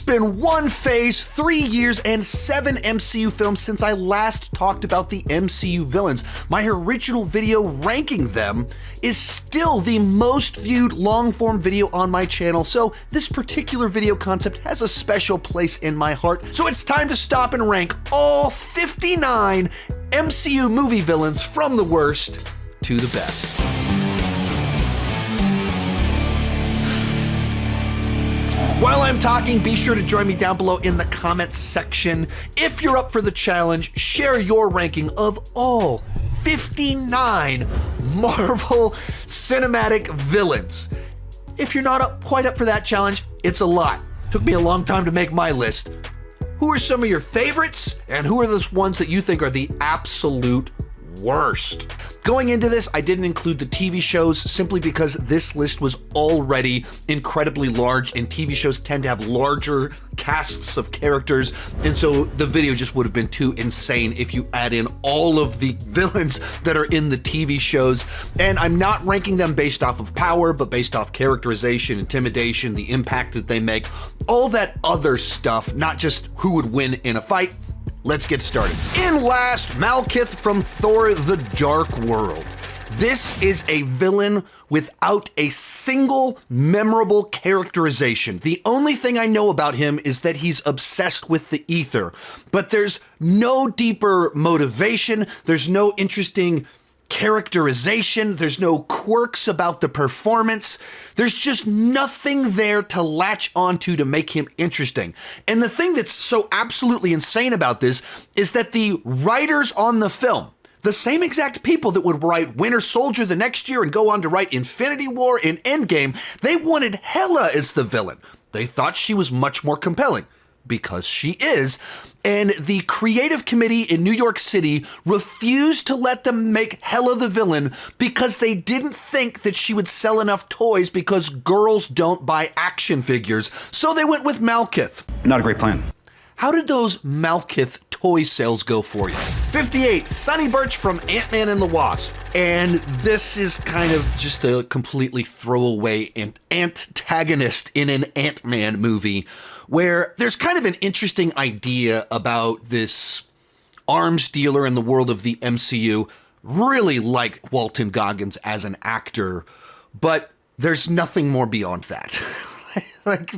been 1 phase, 3 years, and 7 MCU films since I last talked about the MCU villains. My original video ranking them is still the most viewed long-form video on my channel, so this particular video concept has a special place in my heart. So it's time to stop and rank all 59 MCU movie villains from the worst to the best. While I'm talking, be sure to join me down below in the comments section. If you're up for the challenge, share your ranking of all 59 Marvel Cinematic villains. If you're not quite up for that challenge, it's a lot. Took me a long time to make my list. Who are some of your favorites, and who are the ones that you think are the absolute worst? Going into this, I didn't include the TV shows simply because this list was already incredibly large, and TV shows tend to have larger casts of characters, and so the video just would have been too insane if you add in all of the villains that are in the TV shows. And I'm not ranking them based off of power, but based off characterization, intimidation, the impact that they make, all that other stuff, not just who would win in a fight. Let's get started. In last, Malekith from Thor the Dark World. This is a villain without a single memorable characterization. The only thing I know about him is that he's obsessed with the ether, but there's no deeper motivation, there's no interesting characterization, there's no quirks about the performance, there's just nothing there to latch onto to make him interesting. And the thing that's so absolutely insane about this is that the writers on the film, the same exact people that would write Winter Soldier the next year and go on to write Infinity War and Endgame, they wanted Hela as the villain. They thought she was much more compelling, because she is, and the creative committee in New York City refused to let them make Hela the villain because they didn't think that she would sell enough toys because girls don't buy action figures, so they went with Malekith. Not a great plan. How did those Malekith toy sales go for you? 58, Sonny Birch from Ant-Man and the Wasp. And this is kind of just a completely throwaway antagonist in an Ant-Man movie, where there's kind of an interesting idea about this arms dealer in the world of the MCU. Really like Walton Goggins as an actor, but there's nothing more beyond that. Like,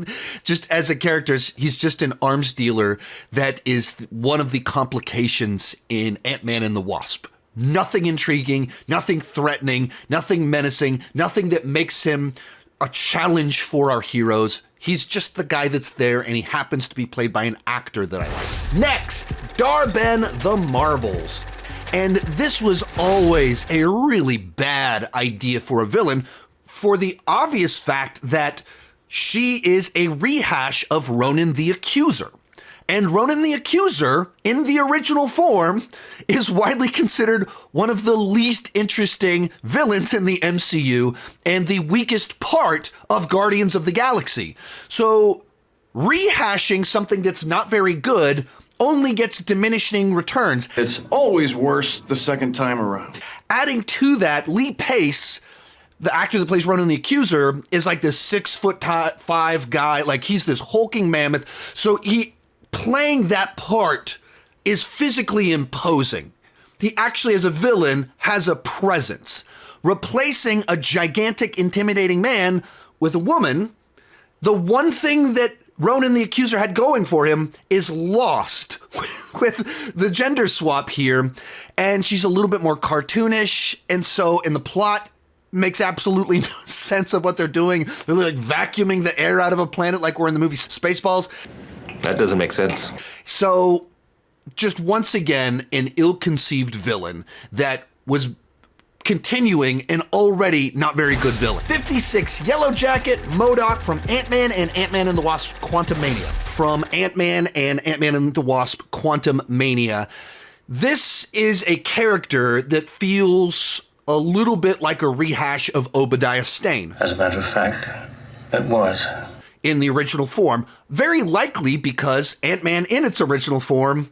just as a character, he's just an arms dealer that is one of the complications in Ant-Man and the Wasp. Nothing intriguing, nothing threatening, nothing menacing, nothing that makes him a challenge for our heroes. He's just the guy that's there, and he happens to be played by an actor that I like. Next, Dar-Benn the Marvels. And this was always a really bad idea for a villain, for the obvious fact that she is a rehash of Ronan the Accuser. And Ronan the Accuser, in the original form, is widely considered one of the least interesting villains in the MCU and the weakest part of Guardians of the Galaxy. So rehashing something that's not very good only gets diminishing returns. It's always worse the second time around. Adding to that, Lee Pace, the actor that plays Ronan the Accuser, is like this 6'5" guy. Like, he's this hulking mammoth. So playing that part is physically imposing. He actually, as a villain, has a presence. Replacing a gigantic, intimidating man with a woman, the one thing that Ronan the Accuser had going for him is lost with the gender swap here. And she's a little bit more cartoonish, and so in the plot, makes absolutely no sense of what they're doing. They're like vacuuming the air out of a planet like we're in the movie Spaceballs. That doesn't make sense. So, just once again, an ill-conceived villain that was continuing an already not very good villain. 56, Yellow Jacket MODOK from Ant-Man and Ant-Man and the Wasp Quantumania. From Ant-Man and Ant-Man and the Wasp Quantumania. This is a character that feels a little bit like a rehash of Obadiah Stane. As a matter of fact, it was. In the original form, very likely because Ant-Man in its original form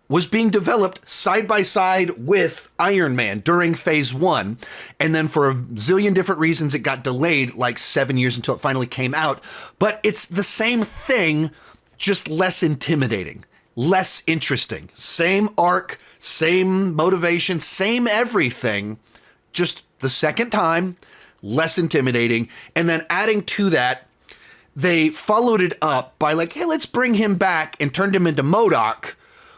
was being developed side by side with Iron Man during phase 1. And then for a zillion different reasons, it got delayed like 7 years until it finally came out. But it's the same thing, just less intimidating, less interesting. Same arc, same motivation, same everything, just the second time, less intimidating. And then adding to that, they followed it up by like, hey, let's bring him back, and turned him into MODOK,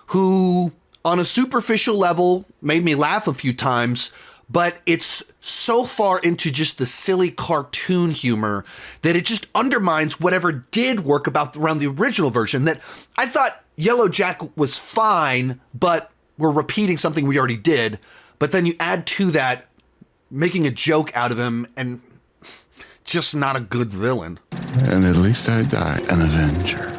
who on a superficial level made me laugh a few times, but it's so far into just the silly cartoon humor that it just undermines whatever did work around the original version. That I thought Yellow Jack was fine, but we're repeating something we already did. But then you add to that, making a joke out of him, and just not a good villain. And at least I die an Avenger.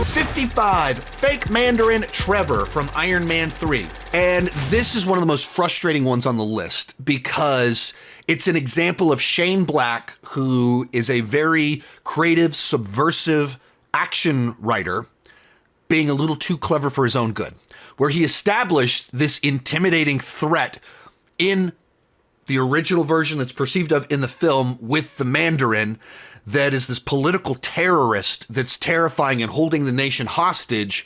55, Fake Mandarin Trevor from Iron Man 3. And this is one of the most frustrating ones on the list because it's an example of Shane Black, who is a very creative, subversive action writer, being a little too clever for his own good, where he established this intimidating threat in the original version that's perceived of in the film with the Mandarin, that is this political terrorist that's terrifying and holding the nation hostage,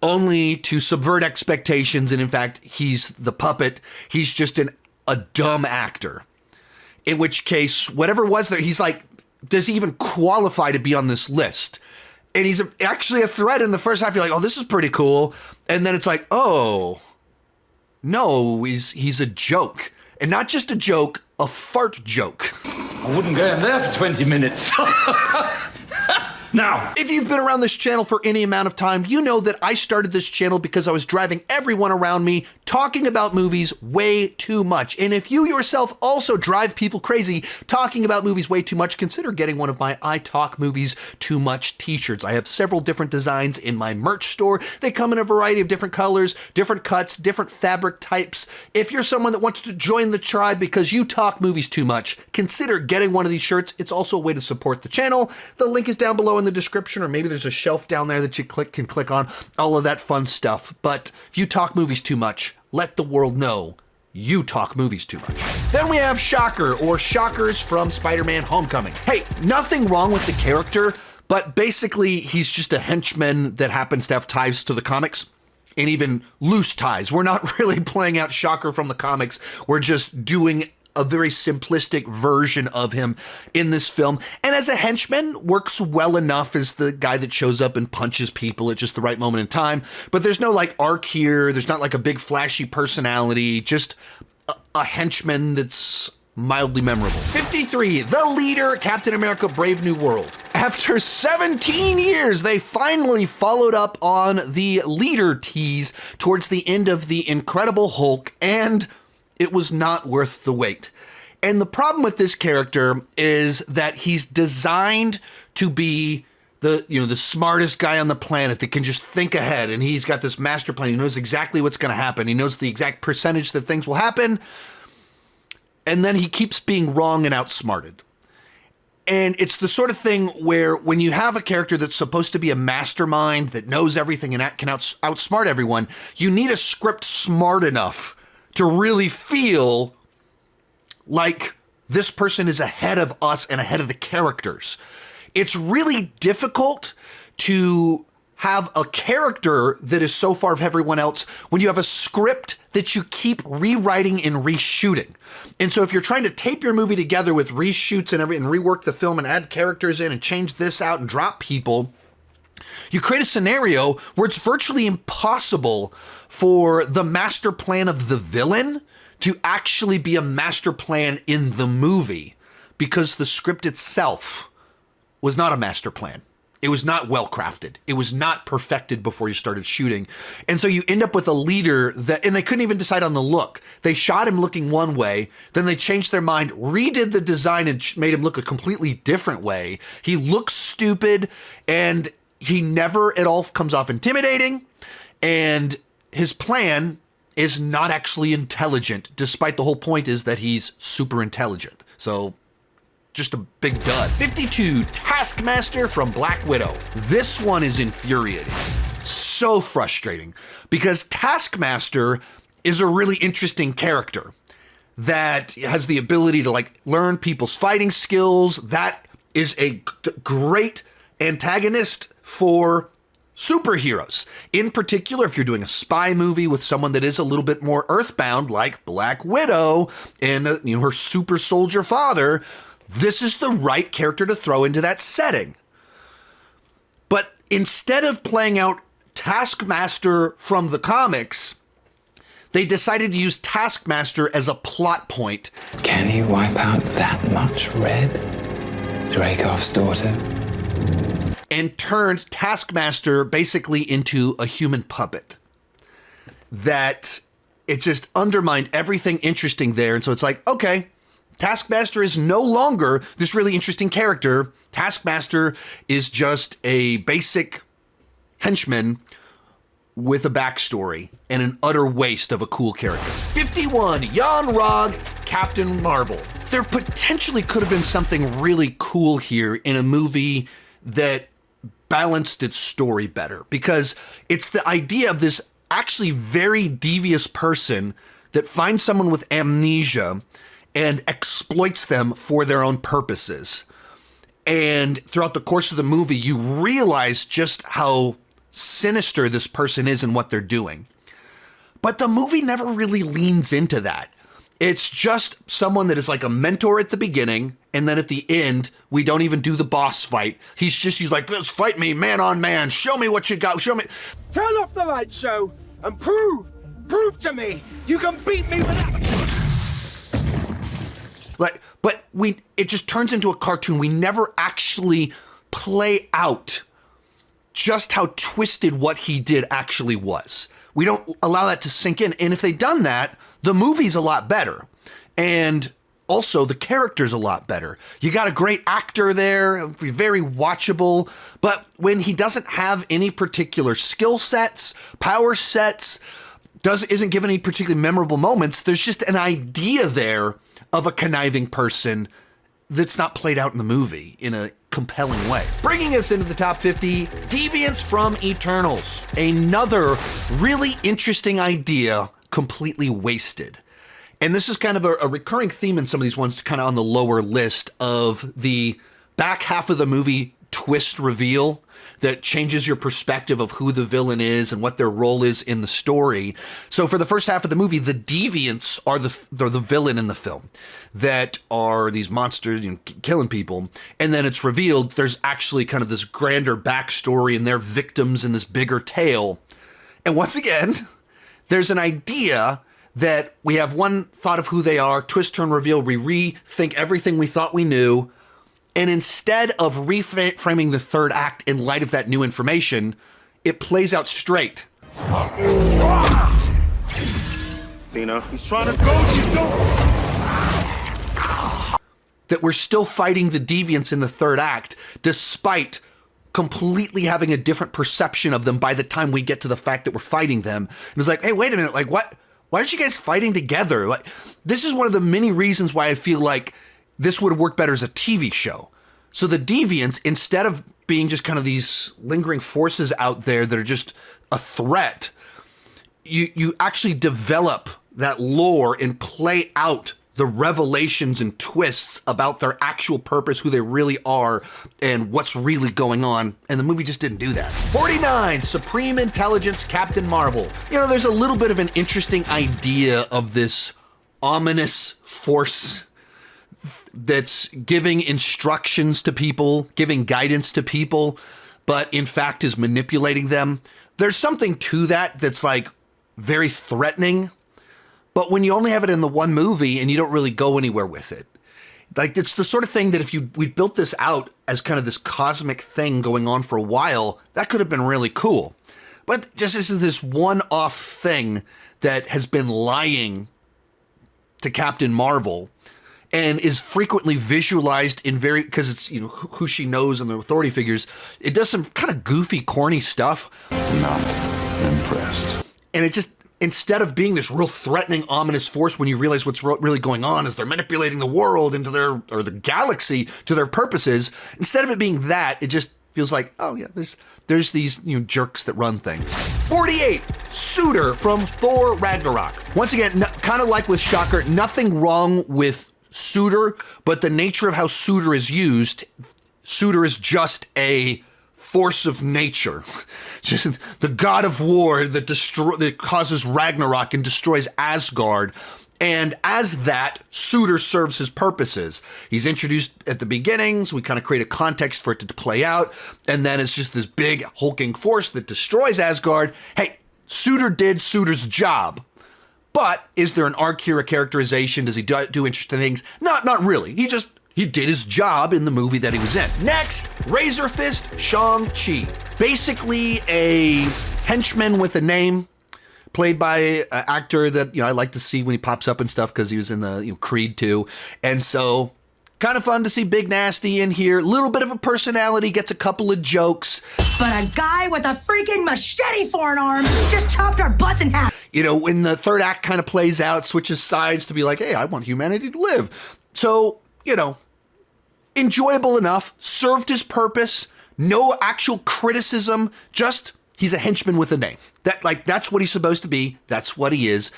only to subvert expectations. And in fact, he's the puppet. He's just a dumb actor. In which case, whatever was there, he's like, does he even qualify to be on this list? And he's actually a threat in the first half. You're like, oh, this is pretty cool. And then it's like, oh, no, he's a joke. And not just a joke, a fart joke. I wouldn't go in there for 20 minutes. Now, if you've been around this channel for any amount of time, you know that I started this channel because I was driving everyone around me talking about movies way too much. And if you yourself also drive people crazy talking about movies way too much, consider getting one of my I Talk Movies Too Much t-shirts. I have several different designs in my merch store. They come in a variety of different colors, different cuts, different fabric types. If you're someone that wants to join the tribe because you talk movies too much, consider getting one of these shirts. It's also a way to support the channel. The link is down below in the description, or maybe there's a shelf down there that you can click on, all of that fun stuff. But if you talk movies too much, let the world know you talk movies too much. Then we have Shocker, or Shockers from Spider-Man Homecoming. Hey, nothing wrong with the character, but basically he's just a henchman that happens to have ties to the comics, and even loose ties. We're not really playing out Shocker from the comics. We're just doing a very simplistic version of him in this film. And as a henchman, works well enough as the guy that shows up and punches people at just the right moment in time. But there's no like arc here. There's not like a big flashy personality, just a henchman that's mildly memorable. 53, The Leader, Captain America Brave New World. After 17 years, they finally followed up on the Leader tease towards the end of The Incredible Hulk, and it was not worth the wait. And the problem with this character is that he's designed to be the smartest guy on the planet that can just think ahead, and he's got this master plan. He knows exactly what's going to happen. He knows the exact percentage that things will happen. And then he keeps being wrong and outsmarted. And it's the sort of thing where when you have a character that's supposed to be a mastermind that knows everything and can outsmart everyone, you need a script smart enough to really feel like this person is ahead of us and ahead of the characters. It's really difficult to have a character that is so far of everyone else when you have a script that you keep rewriting and reshooting. And so if you're trying to tape your movie together with reshoots and rework the film and add characters in and change this out and drop people, you create a scenario where it's virtually impossible for the master plan of the villain to actually be a master plan in the movie, because the script itself was not a master plan. It was not well crafted. It was not perfected before you started shooting. And so you end up with a leader and they couldn't even decide on the look. They shot him looking one way, then they changed their mind, redid the design and made him look a completely different way. He looks stupid, and he never at all comes off intimidating. And his plan is not actually intelligent, despite the whole point is that he's super intelligent. So just a big dud. 52, Taskmaster from Black Widow. This one is infuriating. So frustrating, because Taskmaster is a really interesting character that has the ability to like learn people's fighting skills. That is a great antagonist for superheroes. In particular, if you're doing a spy movie with someone that is a little bit more earthbound, like Black Widow and her super soldier father, this is the right character to throw into that setting. But instead of playing out Taskmaster from the comics, they decided to use Taskmaster as a plot point. Can you wipe out that much red? Dreykov's daughter? And turned Taskmaster basically into a human puppet. That it just undermined everything interesting there. And so it's like, okay, Taskmaster is no longer this really interesting character. Taskmaster is just a basic henchman with a backstory and an utter waste of a cool character. 51, Yon-Rogg, Captain Marvel. There potentially could have been something really cool here in a movie that balanced its story better, because it's the idea of this actually very devious person that finds someone with amnesia and exploits them for their own purposes. And throughout the course of the movie, you realize just how sinister this person is and what they're doing. But the movie never really leans into that. It's just someone that is like a mentor at the beginning, and then at the end, we don't even do the boss fight. He's like, let's fight me man on man. Show me what you got. Show me. Turn off the light show and prove to me you can beat me with that. But it just turns into a cartoon. We never actually play out just how twisted what he did actually was. We don't allow that to sink in. And if they'd done that, the movie's a lot better. And also the character's a lot better. You got a great actor there, very watchable. But when he doesn't have any particular skill sets, power sets, isn't given any particularly memorable moments, there's just an idea there of a conniving person that's not played out in the movie in a compelling way. Bringing us into the top 50, Deviants from Eternals. Another really interesting idea completely wasted. And this is kind of a recurring theme in some of these ones, kind of on the lower list of the back half of the movie twist reveal that changes your perspective of who the villain is and what their role is in the story. So for the first half of the movie, the Deviants are the villain in the film, that are these monsters, killing people. And then it's revealed there's actually kind of this grander backstory and they're victims in this bigger tale. And once again, there's an idea that we have one thought of who they are, twist, turn, reveal, we rethink everything we thought we knew. And instead of reframing the third act in light of that new information, it plays out straight. Nina, he's trying to go. That we're still fighting the Deviants in the third act, despite completely having a different perception of them by the time we get to the fact that we're fighting them. And it's like, hey, wait a minute, like what? Why aren't you guys fighting together? Like, this is one of the many reasons why I feel like this would have worked better as a TV show. So the Deviants, instead of being just kind of these lingering forces out there that are just a threat, you actually develop that lore and play out the revelations and twists about their actual purpose, who they really are, and what's really going on. And the movie just didn't do that. 49, Supreme Intelligence Captain Marvel. There's a little bit of an interesting idea of this ominous force that's giving instructions to people, giving guidance to people, but in fact is manipulating them. There's something to that that's like very threatening. But when you only have it in the one movie and you don't really go anywhere with it, like it's the sort of thing that if we built this out as kind of this cosmic thing going on for a while, that could have been really cool. But just this is this one-off thing that has been lying to Captain Marvel and is frequently visualized in because it's, who she knows and the authority figures. It does some kind of goofy, corny stuff. Not impressed. And it just, instead of being this real threatening, ominous force, when you realize what's really going on is they're manipulating the world into the galaxy to their purposes, instead of it being that, it just feels like, oh yeah, there's these jerks that run things. 48, Suitor from Thor Ragnarok. Once again, kind of like with Shocker, nothing wrong with Suitor, but the nature of how Suitor is used, Suitor is just a force of nature, just the god of war that causes Ragnarok and destroys Asgard. And as that, Suitor serves his purposes. He's introduced at the beginnings, we kind of create a context for it to play out, and then it's just this big hulking force that destroys Asgard. Hey, Suitor did Suitor's job. But is there an arc here, a characterization? Does he do interesting things? Not really. He did his job in the movie that he was in. Next, Razor Fist Shang-Chi. Basically a henchman with a name, played by an actor that, I like to see when he pops up and stuff because he was in the Creed 2. And so kind of fun to see Big Nasty in here. Little bit of a personality, gets a couple of jokes. But a guy with a freaking machete for an arm just chopped our butts in half. When the third act kind of plays out, switches sides to be like, hey, I want humanity to live. So, enjoyable enough, served his purpose, no actual criticism, just he's a henchman with a name. That's what he's supposed to be. That's what he is.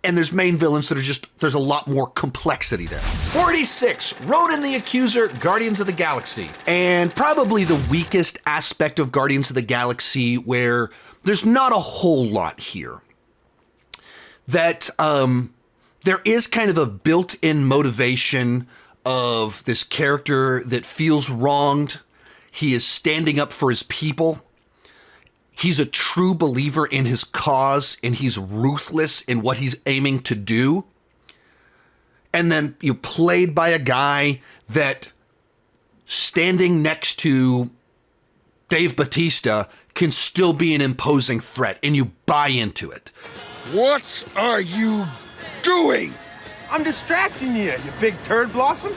And there's main villains that are there's a lot more complexity there. 46, Ronan the Accuser, Guardians of the Galaxy. And probably the weakest aspect of Guardians of the Galaxy, where there's not a whole lot here. That there is kind of a built-in motivation of this character that feels wronged. He is standing up for his people. He's a true believer in his cause, and he's ruthless in what he's aiming to do. And then you played by a guy that, standing next to Dave Bautista, can still be an imposing threat, and you buy into it. What are you doing? I'm distracting you big turd blossom.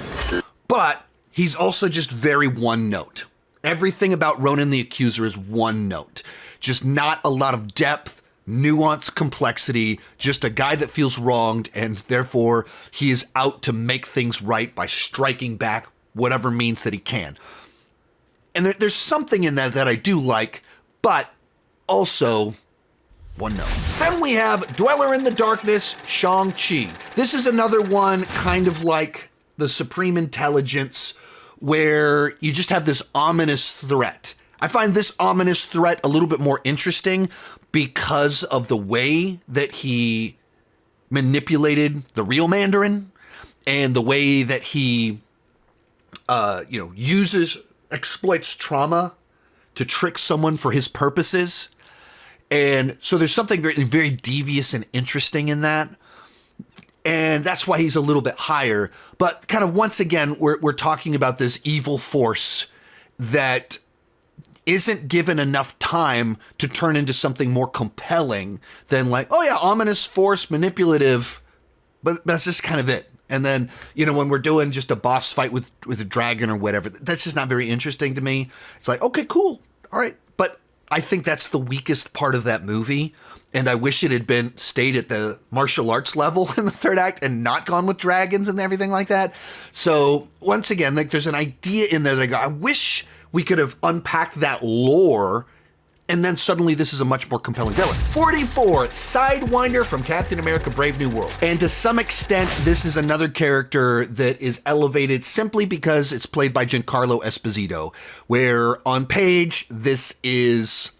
But he's also just very one note. Everything about Ronan the Accuser is one note. Just not a lot of depth, nuance, complexity, just a guy that feels wronged, and therefore he is out to make things right by striking back whatever means that he can. And there's something in that I do like, but also one note. Then we have Dweller in the Darkness, Shang-Chi. This is another one kind of like the Supreme Intelligence, where you just have this ominous threat. I find this ominous threat a little bit more interesting because of the way that he manipulated the real Mandarin and the way that he, exploits trauma to trick someone for his purposes. And so there's something very, very devious and interesting in that. And that's why he's a little bit higher. But kind of once again, we're talking about this evil force that isn't given enough time to turn into something more compelling than like, oh yeah, ominous force, manipulative, but that's just kind of it. And then, when we're doing just a boss fight with a dragon or whatever, that's just not very interesting to me. It's like, okay, cool. All right. But I think that's the weakest part of that movie. And I wish it had stayed at the martial arts level in the third act and not gone with dragons and everything like that. So once again, there's an idea in there that I go, I wish we could have unpacked that lore, and then suddenly this is a much more compelling villain. 44, Sidewinder from Captain America Brave New World. And to some extent, this is another character that is elevated simply because it's played by Giancarlo Esposito, where on page, this is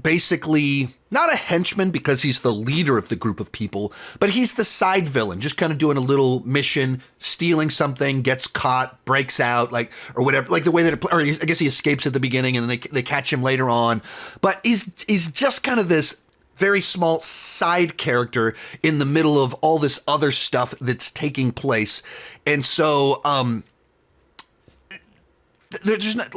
basically not a henchman because he's the leader of the group of people, but he's the side villain, just kind of doing a little mission, stealing something, gets caught, breaks out, or whatever, like the way that I guess he escapes at the beginning and then they catch him later on. But he's just kind of this very small side character in the middle of all this other stuff that's taking place. And so, they're just not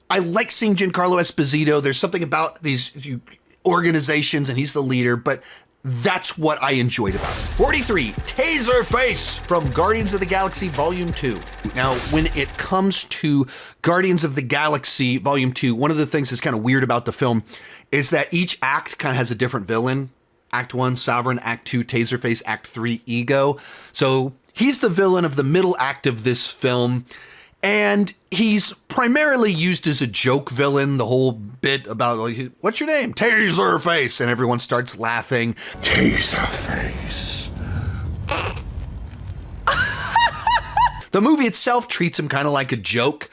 I like seeing Giancarlo Esposito. There's something about these organizations, and he's the leader, but that's what I enjoyed about it. 43, Taserface from Guardians of the Galaxy Volume 2. Now, when it comes to Guardians of the Galaxy Volume 2, one of the things that's kind of weird about the film is that each act kind of has a different villain. Act 1, Sovereign. Act 2, Taserface. Act 3, Ego. So he's the villain of the middle act of this film. And he's primarily used as a joke villain, the whole bit about, what's your name? Taserface. And everyone starts laughing. Taserface. The movie itself treats him kind of like a joke.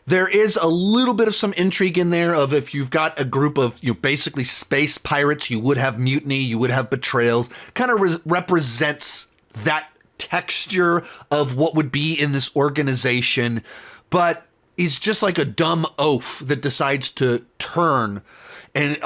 There is a little bit of some intrigue in there of if you've got a group of, basically space pirates, you would have mutiny, you would have betrayals. Kind of represents that texture of what would be in this organization, but he's just like a dumb oaf that decides to turn and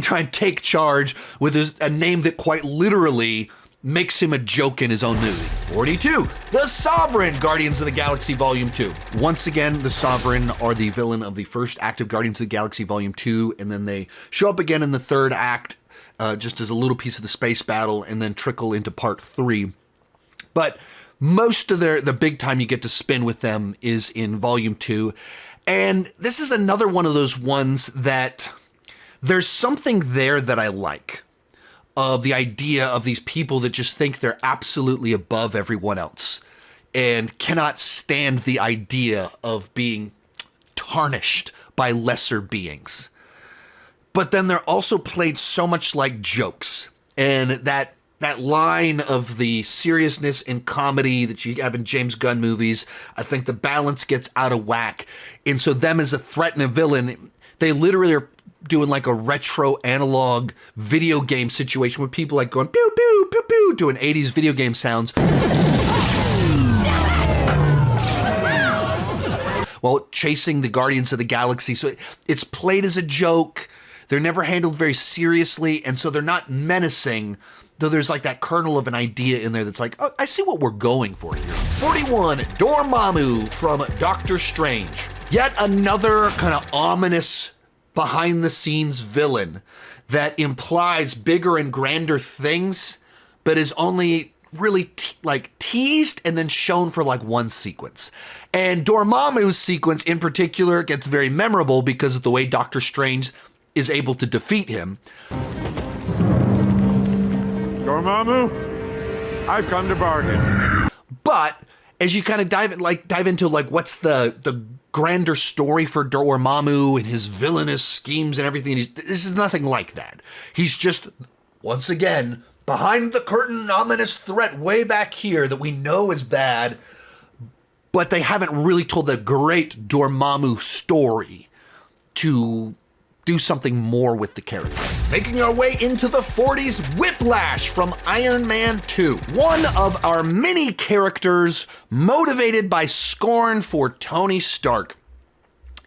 try and take charge with a name that quite literally makes him a joke in his own movie. 42, The Sovereign, Guardians of the Galaxy Volume 2. Once again, the Sovereign are the villain of the first act of Guardians of the Galaxy Volume 2, and then they show up again in the third act, just as a little piece of the space battle, and then trickle into part 3. But most of the big time you get to spend with them is in Volume 2, and this is another one of those ones that there's something there that I like. Of the idea of these people that just think they're absolutely above everyone else and cannot stand the idea of being tarnished by lesser beings. But then they're also played so much like jokes, and that line of the seriousness and comedy that you have in James Gunn movies, I think the balance gets out of whack. And so them as a threat and a villain, they literally are doing like a retro analog video game situation with people like going pew pew pew pew doing 80s video game sounds while chasing the Guardians of the Galaxy. So it's played as a joke. They're never handled very seriously, and so they're not menacing, though there's like that kernel of an idea in there that's like, oh, I see what we're going for here. 41, Dormomu from Doctor Strange. Yet another kind of ominous behind-the-scenes villain that implies bigger and grander things, but is only really teased and then shown for like one sequence. And Dormammu's sequence in particular gets very memorable because of the way Doctor Strange is able to defeat him. Dormammu, I've come to bargain. But as you kind of dive into what's the grander story for Dormammu and his villainous schemes and everything, this is nothing like that. He's just, once again, behind the curtain, ominous threat way back here that we know is bad, but they haven't really told the great Dormammu story to do something more with the character. Making our way into the 40s, Whiplash from Iron Man 2. One of our many characters motivated by scorn for Tony Stark.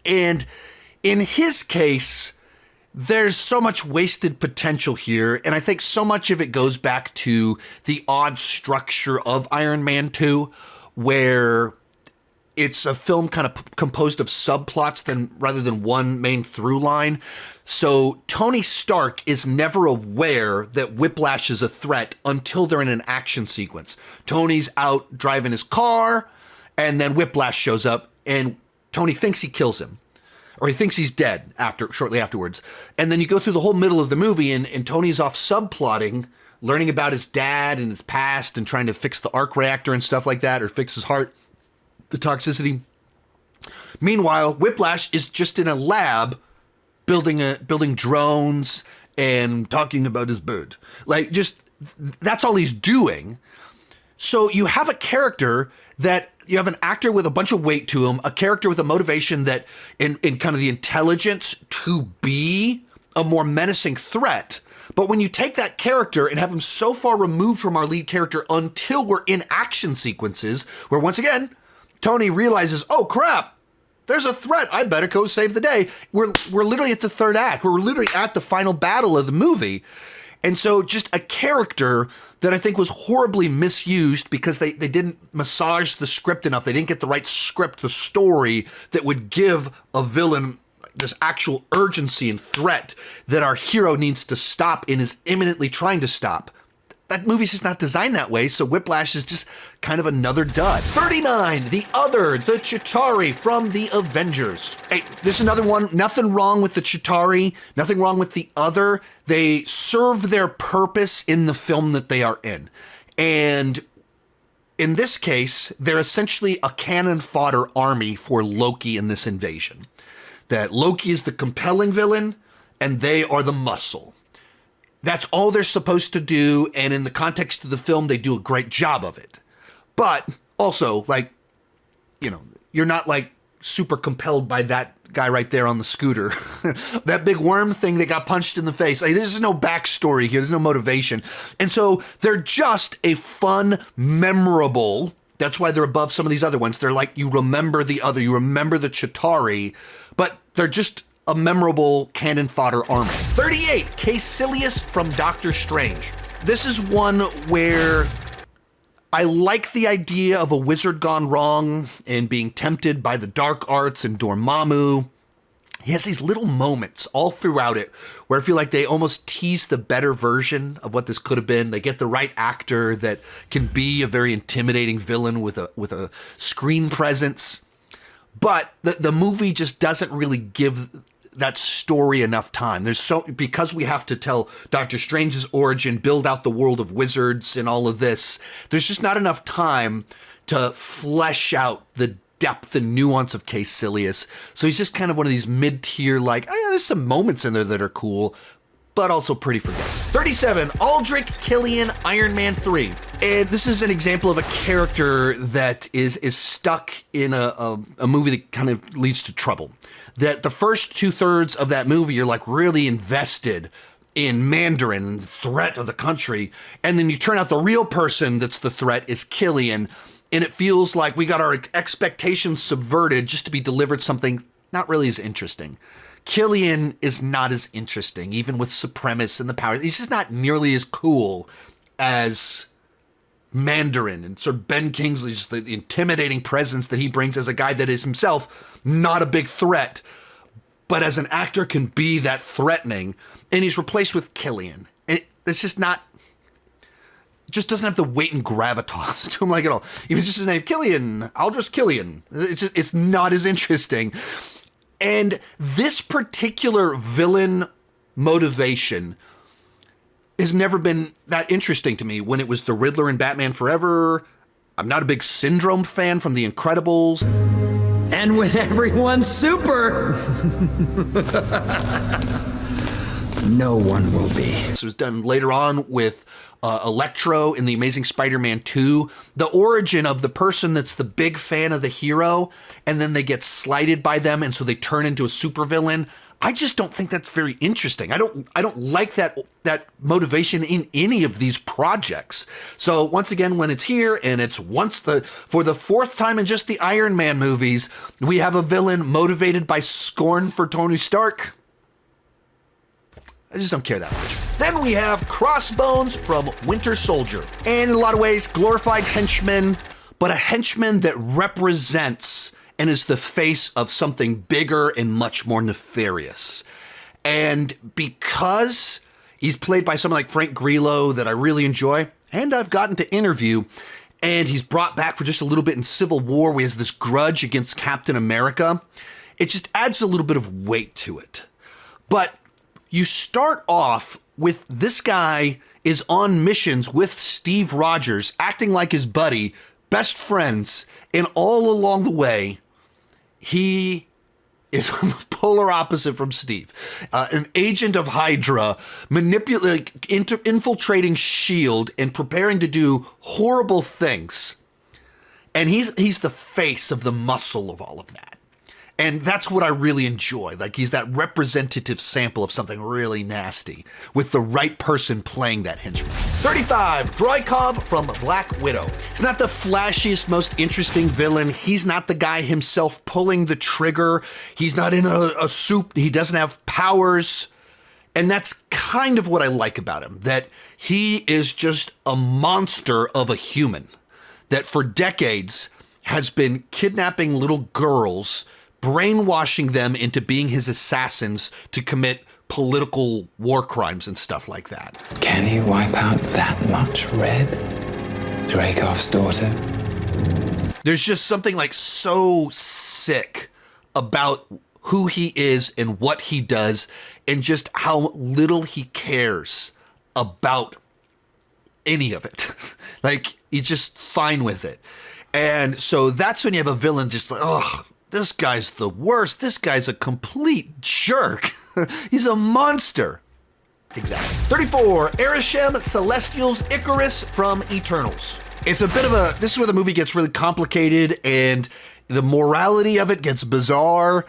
And in his case, there's so much wasted potential here, and I think so much of it goes back to the odd structure of Iron Man 2, where it's a film kind of composed of subplots rather than one main through line. So Tony Stark is never aware that Whiplash is a threat until they're in an action sequence. Tony's out driving his car, and then Whiplash shows up, and Tony thinks he kills him, or he thinks he's dead shortly afterwards. And then you go through the whole middle of the movie, and Tony's off subplotting, learning about his dad and his past, and trying to fix the arc reactor and stuff like that, or fix his heart, the toxicity. Meanwhile, Whiplash is just in a lab building drones and talking about his bird. That's all he's doing. So you have a character that you have an actor with a bunch of weight to him, a character with a motivation that in kind of the intelligence to be a more menacing threat. But when you take that character and have him so far removed from our lead character until we're in action sequences, where once again, Tony realizes, oh crap, there's a threat, I better go save the day. We're literally at the third act. We're literally at the final battle of the movie. And so just a character that I think was horribly misused because they didn't massage the script enough. They didn't get the right script, the story that would give a villain this actual urgency and threat that our hero needs to stop and is imminently trying to stop. That movie's just not designed that way, so Whiplash is just kind of another dud. 39, The Other, the Chitauri from the Avengers. Hey, this is another one. Nothing wrong with the Chitauri, nothing wrong with The Other. They serve their purpose in the film that they are in. And in this case, they're essentially a cannon fodder army for Loki in this invasion. That Loki is the compelling villain, and they are the muscle. That's all they're supposed to do, and in the context of the film, they do a great job of it. But also, you're not super compelled by that guy right there on the scooter. That big worm thing that got punched in the face. Like, there's no backstory here. There's no motivation. And so they're just a fun, memorable, that's why they're above some of these other ones. They're like, you remember the other, you remember the Chitauri, but they're just a memorable cannon fodder army. 38, Kaecilius from Doctor Strange. This is one where I like the idea of a wizard gone wrong and being tempted by the dark arts and Dormomu. He has these little moments all throughout it where I feel like they almost tease the better version of what this could have been. They get the right actor that can be a very intimidating villain with a screen presence. But the movie just doesn't really give that story enough time. Because we have to tell Doctor Strange's origin, build out the world of wizards and all of this, there's just not enough time to flesh out the depth and nuance of Kaecilius. So he's just kind of one of these mid-tier, like, oh, yeah, there's some moments in there that are cool, but also pretty forgettable. 37, Aldrich Killian, Iron Man 3. And this is an example of a character that is stuck in a movie that kind of leads to trouble. That the first 2/3 of that movie, you're like really invested in Mandarin, the threat of the country. And then you turn out the real person that's the threat is Killian. And it feels like we got our expectations subverted just to be delivered something not really as interesting. Killian is not as interesting, even with Supremus and the powers. He's just not nearly as cool as Mandarin and Sir Ben Kingsley, just the intimidating presence that he brings as a guy that is himself not a big threat, but as an actor can be that threatening. And he's replaced with Killian. It's just not, just doesn't have the weight and gravitas to him like at all. Even just his name, Killian, Aldrich Killian. It's not as interesting. And this particular villain motivation has never been that interesting to me. When it was the Riddler in Batman Forever, I'm not a big Syndrome fan from The Incredibles. And when everyone's super, no one will be. This was done later on with Electro in The Amazing Spider-Man 2. The origin of the person that's the big fan of the hero, and then they get slighted by them, and so they turn into a supervillain. I just don't think that's very interesting. I don't like that motivation in any of these projects. So once again, when it's here and it's for the fourth time in just the Iron Man movies, we have a villain motivated by scorn for Tony Stark. I just don't care that much. Then we have Crossbones from Winter Soldier. And in a lot of ways, glorified henchman, but a henchman that represents and is the face of something bigger and much more nefarious. And because he's played by someone like Frank Grillo that I really enjoy, and I've gotten to interview, and he's brought back for just a little bit in Civil War, where he has this grudge against Captain America, it just adds a little bit of weight to it. But you start off with this guy is on missions with Steve Rogers, acting like his buddy, best friends, and all along the way, he is on the polar opposite from Steve. An agent of Hydra, infiltrating S.H.I.E.L.D. and preparing to do horrible things. And he's the face of the muscle of all of that. And that's what I really enjoy. Like, he's that representative sample of something really nasty with the right person playing that henchman. 35, Dreykov from Black Widow. He's not the flashiest, most interesting villain. He's not the guy himself pulling the trigger. He's not in a suit. He doesn't have powers. And that's kind of what I like about him, that he is just a monster of a human that for decades has been kidnapping little girls, brainwashing them into being his assassins to commit political war crimes and stuff like that. Can he wipe out that much red? Dreykov's daughter? There's just something like so sick about who he is and what he does and just how little he cares about any of it. Like, he's just fine with it. And so that's when you have a villain just like, oh, this guy's the worst. This guy's a complete jerk. He's a monster. Exactly. 34, Arishem, Celestials, Ikaris from Eternals. It's a bit of this is where the movie gets really complicated, and The morality of it gets bizarre,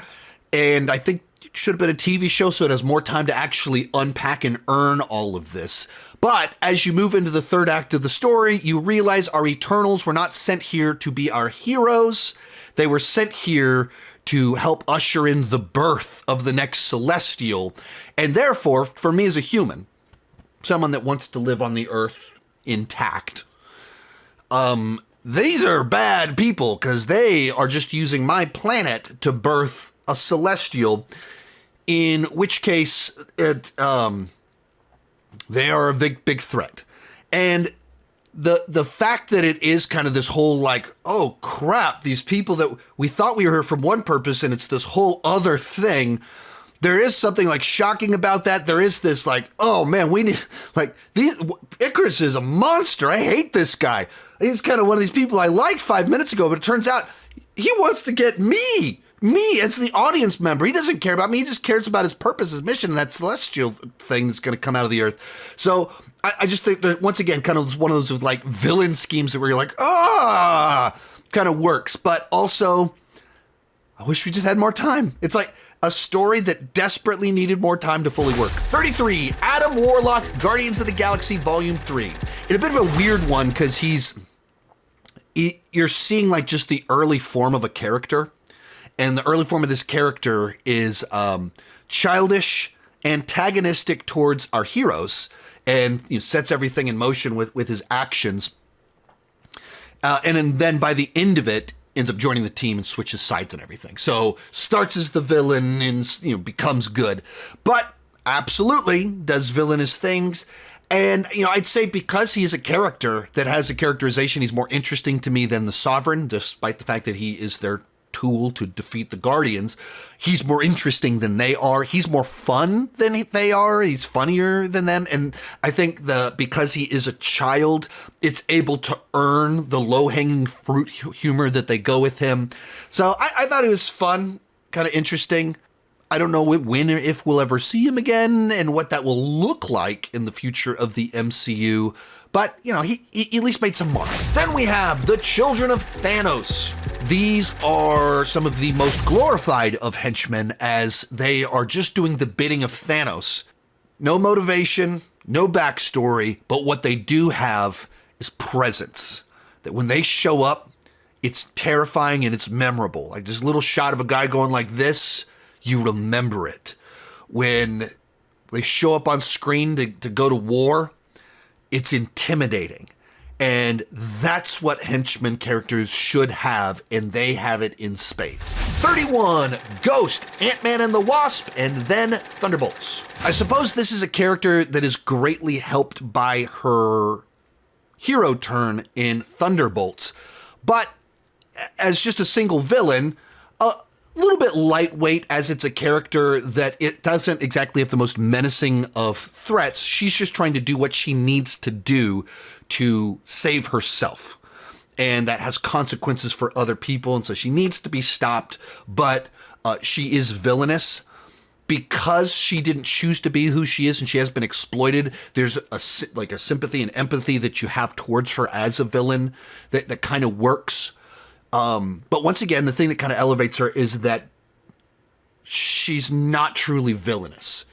and I think it should have been a TV show so it has more time to actually unpack and earn all of this. But as you move into the third act of the story, you realize our Eternals were not sent here to be our heroes. They were sent here to help usher in the birth of the next Celestial. And therefore, for me as a human, someone that wants to live on the Earth intact, these are bad people because they are just using my planet to birth a Celestial, in which case they are a big threat. And the fact that it is kind of this whole like, oh crap, these people that we thought we were here for one purpose and it's this whole other thing. There is something like shocking about that. There is this like, oh man, we need like Ikaris is a monster. I hate this guy. He's kind of one of these people I liked 5 minutes ago, but it turns out he wants to get me as the audience member. He doesn't care about me. He just cares about his purpose, his mission, and that celestial thing that's going to come out of the earth. So I just think that once again, kind of one of those like villain schemes where you're like, kind of works. But also, I wish we just had more time. It's like a story that desperately needed more time to fully work. 33, Adam Warlock, Guardians of the Galaxy Volume 3. It's a bit of a weird one because you're seeing like just the early form of a character. And the early form of this character is childish, antagonistic towards our heroes, and sets everything in motion with his actions. And then by the end of it, ends up joining the team and switches sides and everything. So starts as the villain and becomes good, but absolutely does villainous things. And I'd say because he's a character that has a characterization, he's more interesting to me than the Sovereign, despite the fact that he is their tool to defeat the Guardians. He's more interesting than they are. He's more fun than they are. He's funnier than them. And I think because he is a child, it's able to earn the low-hanging fruit humor that they go with him. So I thought it was fun, kind of interesting. I don't know when or if we'll ever see him again and what that will look like in the future of the MCU. But, he at least made some mark. Then we have the Children of Thanos. These are some of the most glorified of henchmen as they are just doing the bidding of Thanos. No motivation, no backstory, but what they do have is presence. That when they show up, it's terrifying and it's memorable. Like this little shot of a guy going like this, you remember it. When they show up on screen to go to war, it's intimidating. And that's what henchmen characters should have, and they have it in spades. 31, Ghost, Ant-Man and the Wasp, and then Thunderbolts. I suppose this is a character that is greatly helped by her hero turn in Thunderbolts, but as just a single villain, a little bit lightweight as it's a character that it doesn't exactly have the most menacing of threats. She's just trying to do what she needs to do to save herself. And that has consequences for other people. And so she needs to be stopped, but she is villainous. Because she didn't choose to be who she is and she has been exploited, there's a sympathy and empathy that you have towards her as a villain that kind of works. But once again, the thing that kind of elevates her is that she's not truly villainous.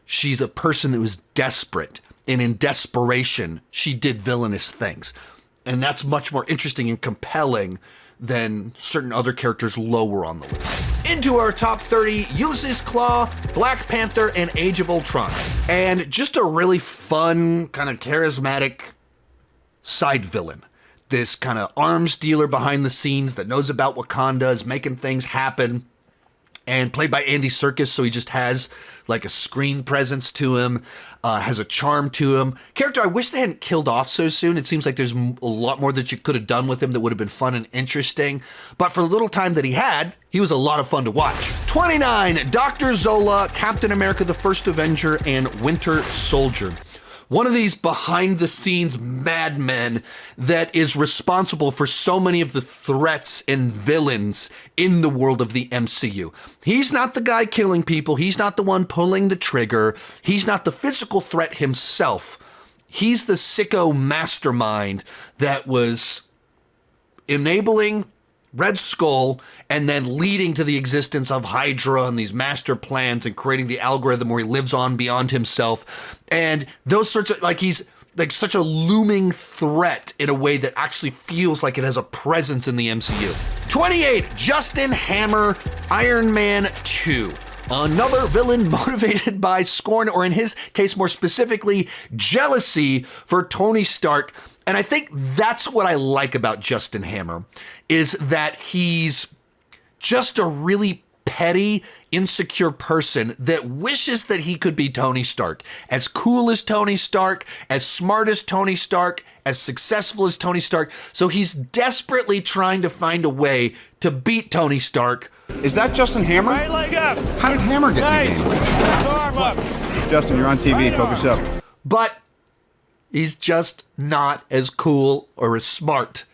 She's a person that was desperate, and in desperation, she did villainous things. And that's much more interesting and compelling than certain other characters lower on the list. Into our top 30, Ulysses Klaue, Black Panther, and Age of Ultron. And just a really fun, kind of charismatic side villain. This kind of arms dealer behind the scenes that knows about Wakanda, is making things happen, and played by Andy Serkis, so he just has like a screen presence to him, has a charm to him. Character I wish they hadn't killed off so soon. It seems like there's a lot more that you could have done with him that would have been fun and interesting, but for the little time that he had, he was a lot of fun to watch. 29, Dr. Zola, Captain America the First Avenger, and Winter Soldier. One of these behind-the-scenes madmen that is responsible for so many of the threats and villains in the world of the MCU. He's not the guy killing people. He's not the one pulling the trigger. He's not the physical threat himself. He's the sicko mastermind that was enabling, Red Skull and then leading to the existence of Hydra and these master plans and creating the algorithm where he lives on beyond himself. And those sorts of, like, he's like such a looming threat in a way that actually feels like it has a presence in the MCU. 28, Justin Hammer, Iron Man 2. Another villain motivated by scorn, or in his case more specifically, jealousy for Tony Stark. And I think that's what I like about Justin Hammer, is that he's just a really petty, insecure person that wishes that he could be Tony Stark. As cool as Tony Stark, as smart as Tony Stark, as successful as Tony Stark. So he's desperately trying to find a way to beat Tony Stark. Is that Justin Hammer? Right leg up. How did Hammer get in the game? Arm up. Justin, you're on TV. Focus up. But he's just not as cool or as smart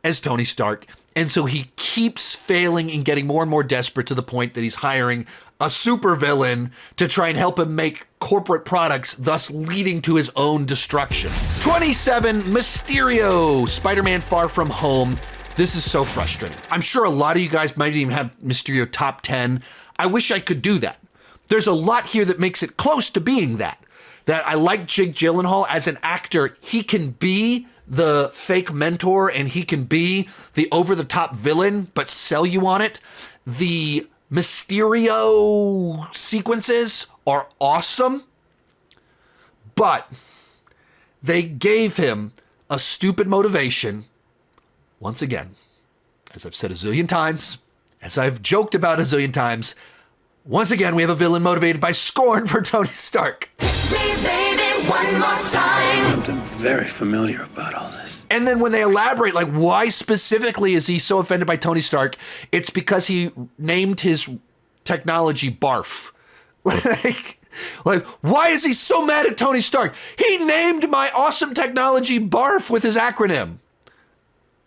as Tony Stark. And so he keeps failing and getting more and more desperate to the point that he's hiring a supervillain to try and help him make corporate products, thus leading to his own destruction. 27, Mysterio, Spider-Man Far From Home. This is so frustrating. I'm sure a lot of you guys might even have Mysterio top 10. I wish I could do that. There's a lot here that makes it close to being that. That I like Jake Gyllenhaal as an actor. He can be the fake mentor and he can be the over-the-top villain, but sell you on it. The Mysterio sequences are awesome, but they gave him a stupid motivation. Once again, as I've said a zillion times, as I've joked about a zillion times, once again, we have a villain motivated by scorn for Tony Stark. Hit me, baby, one more time. Something very familiar about all this. And then when they elaborate, like, why specifically is he so offended by Tony Stark? It's because he named his technology Barf. Like, why is he so mad at Tony Stark? He named my awesome technology Barf with his acronym.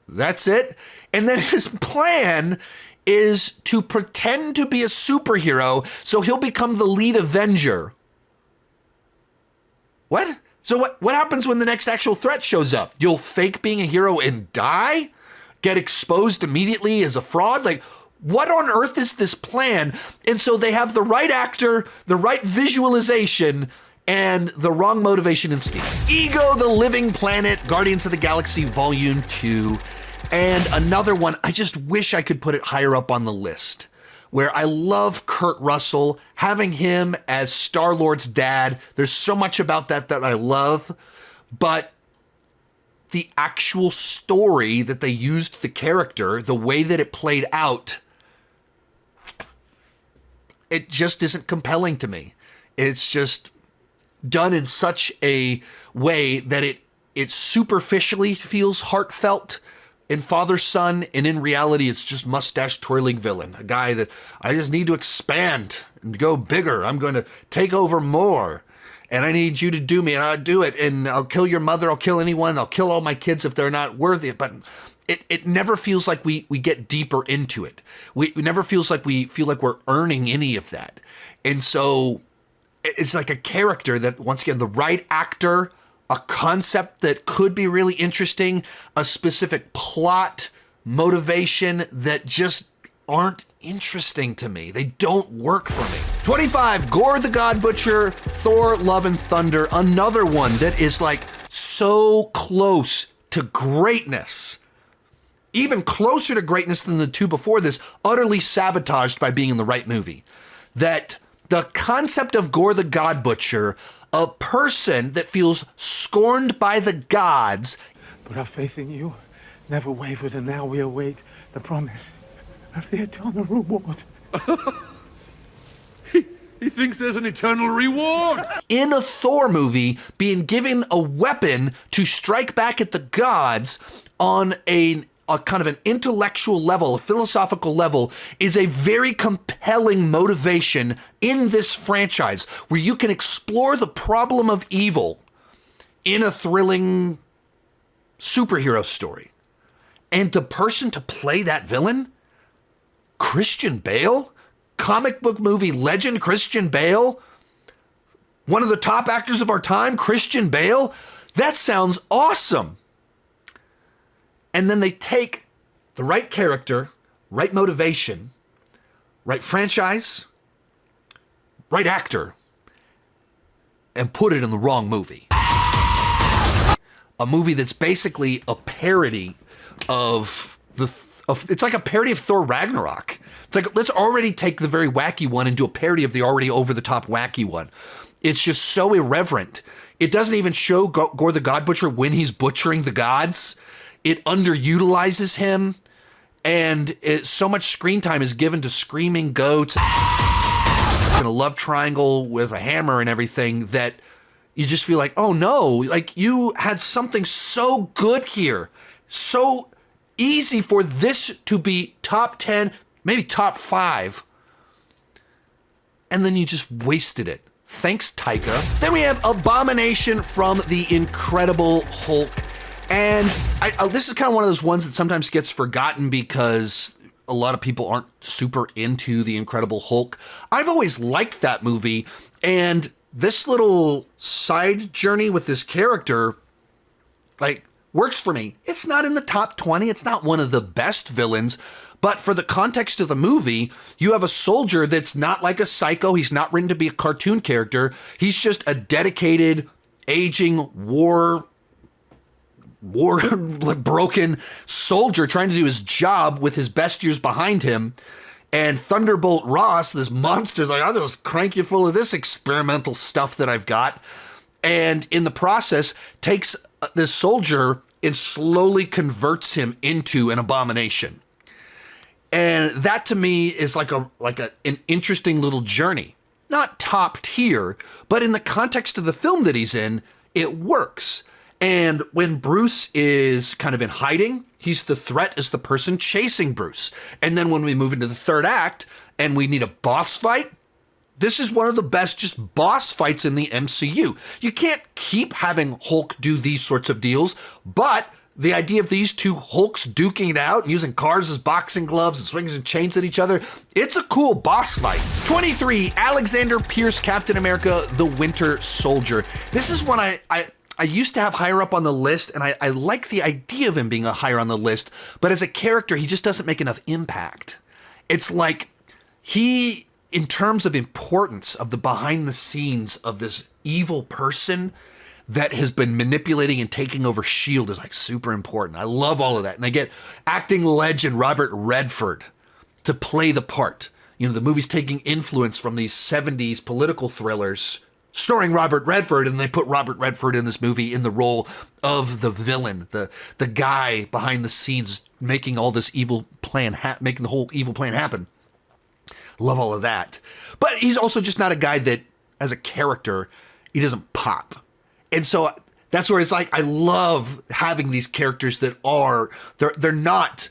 That's it. And then his plan is to pretend to be a superhero so he'll become the lead Avenger. What? So what happens when the next actual threat shows up? You'll fake being a hero and die? Get exposed immediately as a fraud? Like, what on earth is this plan? And so they have the right actor, the right visualization, and the wrong motivation and scheme. Ego, the Living Planet, Guardians of the Galaxy Volume 2. And another one, I just wish I could put it higher up on the list, where I love Kurt Russell, having him as Star-Lord's dad. There's so much about that I love, but the actual story that they used the character, the way that it played out, it just isn't compelling to me. It's just done in such a way that it superficially feels heartfelt in father-son, and in reality, it's just mustache-twirling villain. A guy that I just need to expand and go bigger. I'm going to take over more, and I need you to do me, and I'll do it, and I'll kill your mother, I'll kill anyone, I'll kill all my kids if they're not worthy. But it never feels like we get deeper into it. We never feels like we feel like we're earning any of that. And so it's like a character that, once again, the right actor, a concept that could be really interesting, a specific plot, motivation that just aren't interesting to me. They don't work for me. 25, Gorr the God Butcher, Thor, Love and Thunder. Another one that is like so close to greatness. Even closer to greatness than the two before this, utterly sabotaged by being in the right movie. That the concept of Gorr the God Butcher, a person that feels scorned by the gods. But our faith in you never wavered, and now we await the promise of the eternal reward. He thinks there's an eternal reward. In a Thor movie, being given a weapon to strike back at the gods on a kind of an intellectual level, a philosophical level, is a very compelling motivation in this franchise, where you can explore the problem of evil in a thrilling superhero story. And the person to play that villain, Christian Bale, comic book movie legend Christian Bale, one of the top actors of our time, Christian Bale, that sounds awesome. And then they take the right character, right motivation, right franchise, right actor, and put it in the wrong movie. A movie that's basically a parody of it's like a parody of Thor Ragnarok. It's like, let's already take the very wacky one and do a parody of the already over-the-top wacky one. It's just so irreverent. It doesn't even show Gorr the God Butcher when he's butchering the gods. It underutilizes him. And so much screen time is given to screaming goats and a love triangle with a hammer and everything that you just feel like, oh no, like you had something so good here. So easy for this to be top 10, maybe top 5. And then you just wasted it. Thanks, Taika. Then we have Abomination from The Incredible Hulk. And this is kind of one of those ones that sometimes gets forgotten because a lot of people aren't super into The Incredible Hulk. I've always liked that movie. And this little side journey with this character, like, works for me. It's not in the top 20. It's not one of the best villains. But for the context of the movie, you have a soldier that's not like a psycho. He's not written to be a cartoon character. He's just a dedicated, aging, war broken soldier trying to do his job with his best years behind him. And Thunderbolt Ross, this monster's like, I'll just crank you full of this experimental stuff that I've got. And in the process, takes this soldier and slowly converts him into an abomination. And that to me is like an interesting little journey. Not top tier, but in the context of the film that he's in, it works. And when Bruce is kind of in hiding, he's the threat as the person chasing Bruce. And then when we move into the third act and we need a boss fight, this is one of the best just boss fights in the MCU. You can't keep having Hulk do these sorts of deals, but the idea of these two Hulks duking it out and using cars as boxing gloves and swings and chains at each other, it's a cool boss fight. 23, Alexander Pierce, Captain America, the Winter Soldier. This is one I used to have higher up on the list, and I like the idea of him being higher on the list, but as a character, he just doesn't make enough impact. It's like he, in terms of importance of the behind the scenes of this evil person that has been manipulating and taking over S.H.I.E.L.D. is like super important. I love all of that. And I get acting legend Robert Redford to play the part. You know, the movie's taking influence from these 70s political thrillers starring Robert Redford, and they put Robert Redford in this movie in the role of the villain, the guy behind the scenes making all this evil plan, making the whole evil plan happen. Love all of that. But he's also just not a guy that, as a character, he doesn't pop. And so that's where it's like, I love having these characters that are, they're not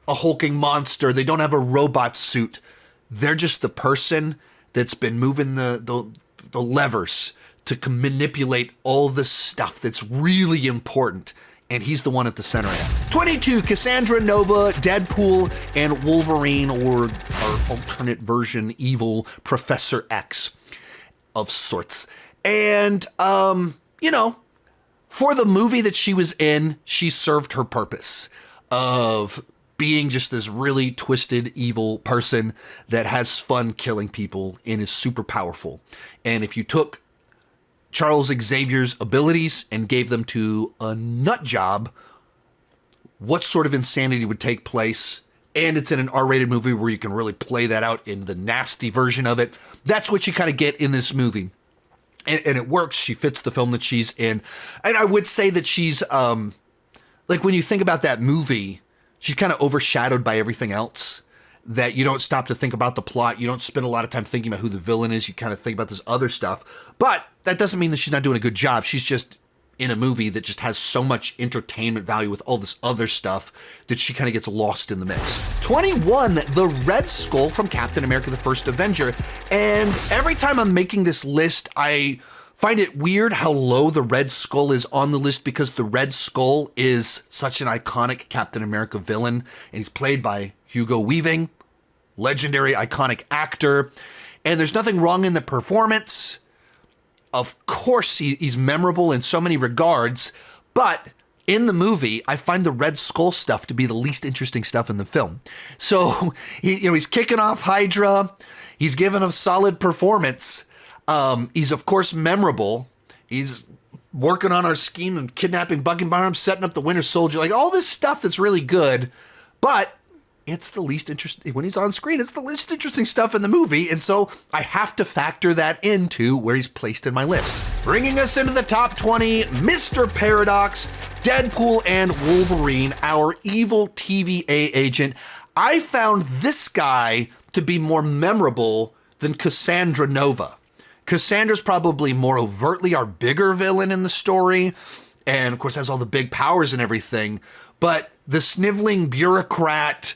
a hulking monster. They don't have a robot suit. They're just the person that's been moving the levers to manipulate all the stuff that's really important. And he's the one at the center of it. 22, Cassandra Nova, Deadpool, and Wolverine, or our alternate version, evil Professor X of sorts. And, you know, for the movie that she was in, she served her purpose of being just this really twisted, evil person that has fun killing people and is super powerful. And if you took Charles Xavier's abilities and gave them to a nut job, what sort of insanity would take place? And it's in an R-rated movie where you can really play that out in the nasty version of it. That's what you kind of get in this movie. And it works. She fits the film that she's in. And I would say that she's, like when you think about that movie, she's kind of overshadowed by everything else, that you don't stop to think about the plot. You don't spend a lot of time thinking about who the villain is. You kind of think about this other stuff. But that doesn't mean that she's not doing a good job. She's just in a movie that just has so much entertainment value with all this other stuff that she kind of gets lost in the mix. 21, the Red Skull from Captain America, the First Avenger. And every time I'm making this list, I find it weird how low the Red Skull is on the list, because the Red Skull is such an iconic Captain America villain, and he's played by Hugo Weaving, legendary, iconic actor. And there's nothing wrong in the performance. Of course, he's memorable in so many regards, but in the movie, I find the Red Skull stuff to be the least interesting stuff in the film. So he's kicking off Hydra. He's given a solid performance. He's of course memorable. He's working on our scheme and kidnapping Bucky Barnes, setting up the Winter Soldier, like all this stuff that's really good. But it's the least interesting when he's on screen. It's the least interesting stuff in the movie, and so I have to factor that into where he's placed in my list. Bringing us into the top 20, Mr. Paradox, Deadpool and Wolverine, our evil TVA agent. I found this guy to be more memorable than Cassandra Nova. Cassandra's probably more overtly our bigger villain in the story, and of course has all the big powers and everything, but the sniveling bureaucrat,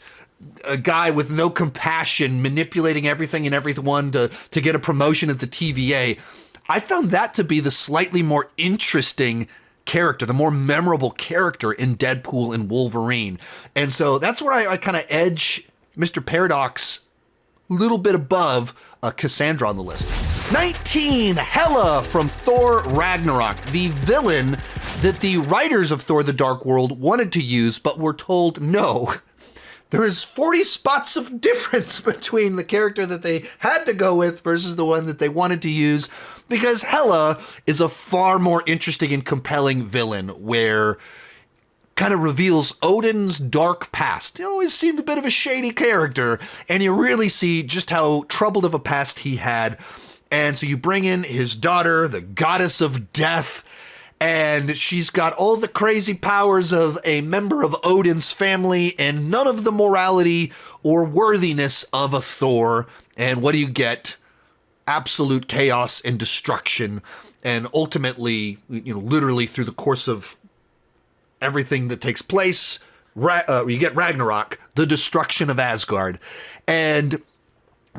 a guy with no compassion, manipulating everything and everyone to get a promotion at the TVA, I found that to be the slightly more interesting character, the more memorable character in Deadpool and Wolverine. And so that's where I kind of edge Mr. Paradox a little bit above Cassandra on the list. 19, Hela from Thor Ragnarok, the villain that the writers of Thor the Dark World wanted to use, but were told no. There is 40 spots of difference between the character that they had to go with versus the one that they wanted to use, because Hela is a far more interesting and compelling villain where kind of reveals Odin's dark past. He always seemed a bit of a shady character, and you really see just how troubled of a past he had. And so you bring in his daughter, the goddess of death, and she's got all the crazy powers of a member of Odin's family and none of the morality or worthiness of a Thor. And what do you get? Absolute chaos and destruction. And ultimately, literally through the course of everything that takes place, you get Ragnarok, the destruction of Asgard. And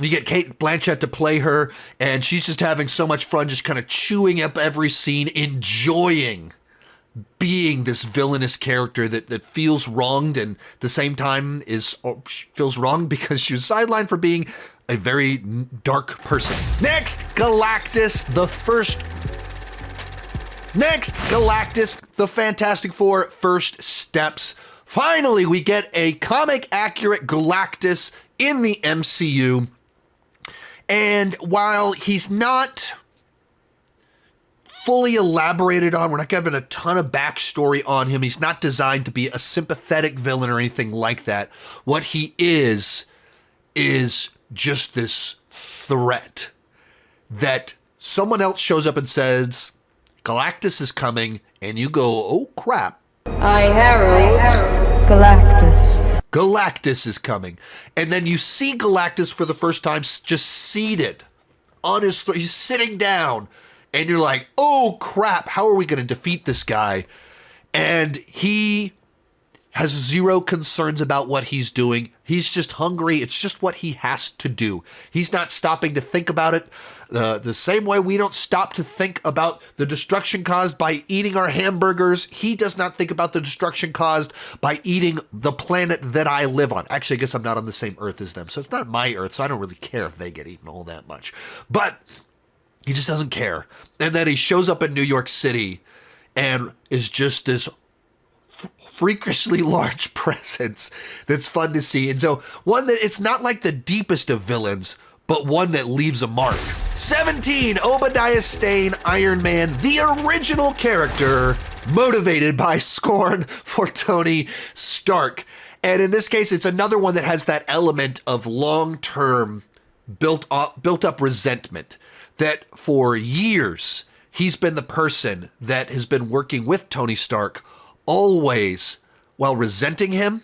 you get Cate Blanchett to play her, and she's just having so much fun, just kind of chewing up every scene, enjoying being this villainous character that feels wronged and at the same time feels wronged because she was sidelined for being a very dark person. Next, Galactus, the Fantastic Four First Steps. Finally, we get a comic-accurate Galactus in the MCU. And while he's not fully elaborated on, we're not giving a ton of backstory on him, he's not designed to be a sympathetic villain or anything like that. What he is just this threat that someone else shows up and says, Galactus is coming, and you go, oh crap. I herald Galactus. Galactus is coming. And then you see Galactus for the first time just seated on his throne. He's sitting down. And you're like, oh crap, how are we going to defeat this guy? And he has zero concerns about what he's doing. He's just hungry. It's just what he has to do. He's not stopping to think about it. The same way we don't stop to think about the destruction caused by eating our hamburgers, he does not think about the destruction caused by eating the planet that I live on. Actually, I guess I'm not on the same Earth as them, so it's not my Earth, so I don't really care if they get eaten all that much. But he just doesn't care. And then he shows up in New York City and is just this freakishly large presence that's fun to see. And so one that it's not like the deepest of villains, but one that leaves a mark. 17, Obadiah Stane, Iron Man, the original character, motivated by scorn for Tony Stark. And in this case, it's another one that has that element of long-term built up resentment, that for years he's been the person that has been working with Tony Stark, always while resenting him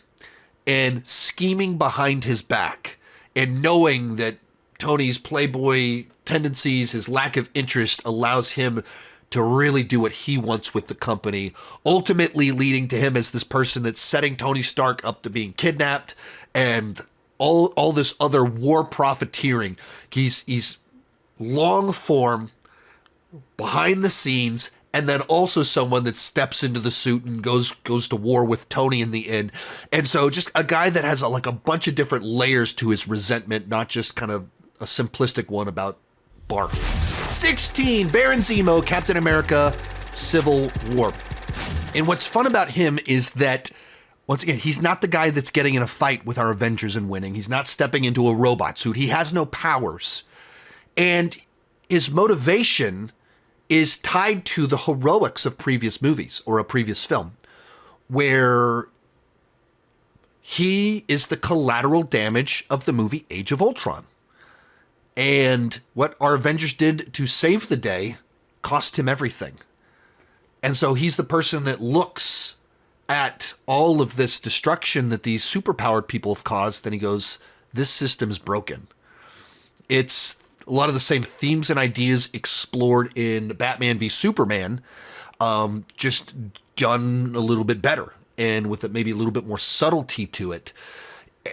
and scheming behind his back and knowing that Tony's playboy tendencies, his lack of interest, allows him to really do what he wants with the company, ultimately leading to him as this person that's setting Tony Stark up to being kidnapped and all this other war profiteering. He's long form, behind the scenes, and then also someone that steps into the suit and goes to war with Tony in the end. And so just a guy that has a bunch of different layers to his resentment, not just kind of a simplistic one about barf. 16, Baron Zemo, Captain America, Civil War. And what's fun about him is that, once again, he's not the guy that's getting in a fight with our Avengers and winning. He's not stepping into a robot suit. He has no powers. And his motivation is tied to the heroics of previous movies or a previous film, where he is the collateral damage of the movie Age of Ultron. And what our Avengers did to save the day cost him everything. And so he's the person that looks at all of this destruction that these superpowered people have caused, and he goes, this system is broken. It's a lot of the same themes and ideas explored in Batman v Superman, just done a little bit better and with maybe a little bit more subtlety to it.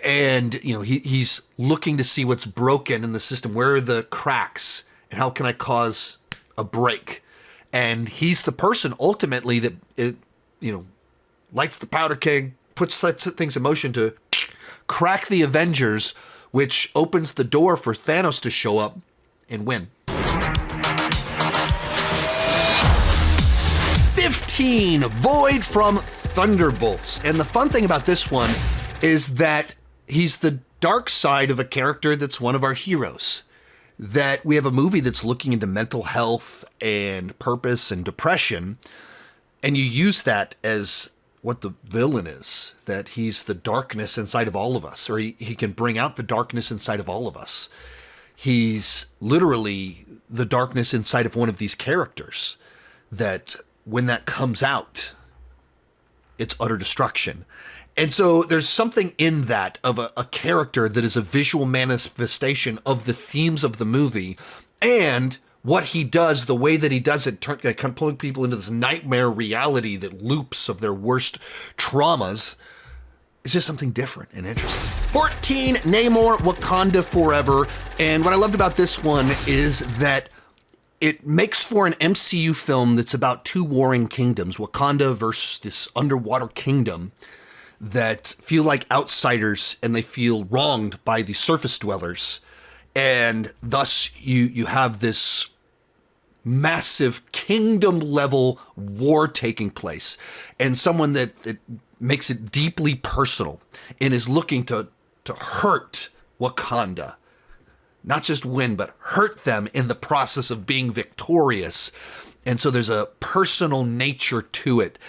And, you know, he's looking to see what's broken in the system. Where are the cracks and how can I cause a break? And he's the person ultimately that, lights the powder keg, sets things in motion to crack the Avengers, which opens the door for Thanos to show up and win. 15, Void from Thunderbolts. And the fun thing about this one is that he's the dark side of a character that's one of our heroes. That we have a movie that's looking into mental health and purpose and depression, and you use that as what the villain is, that he's the darkness inside of all of us, or he can bring out the darkness inside of all of us. He's literally the darkness inside of one of these characters, that when that comes out, it's utter destruction. And so there's something in that of a character that is a visual manifestation of the themes of the movie, and what he does, the way that he does it, kind of pulling people into this nightmare reality that loops of their worst traumas. It's just something different and interesting. 14, Namor, Wakanda Forever. And what I loved about this one is that it makes for an MCU film that's about two warring kingdoms, Wakanda versus this underwater kingdom, that feel like outsiders and they feel wronged by the surface dwellers. And thus you have this massive kingdom level war taking place, and someone that makes it deeply personal and is looking to hurt Wakanda, not just win, but hurt them in the process of being victorious. And so there's a personal nature to it.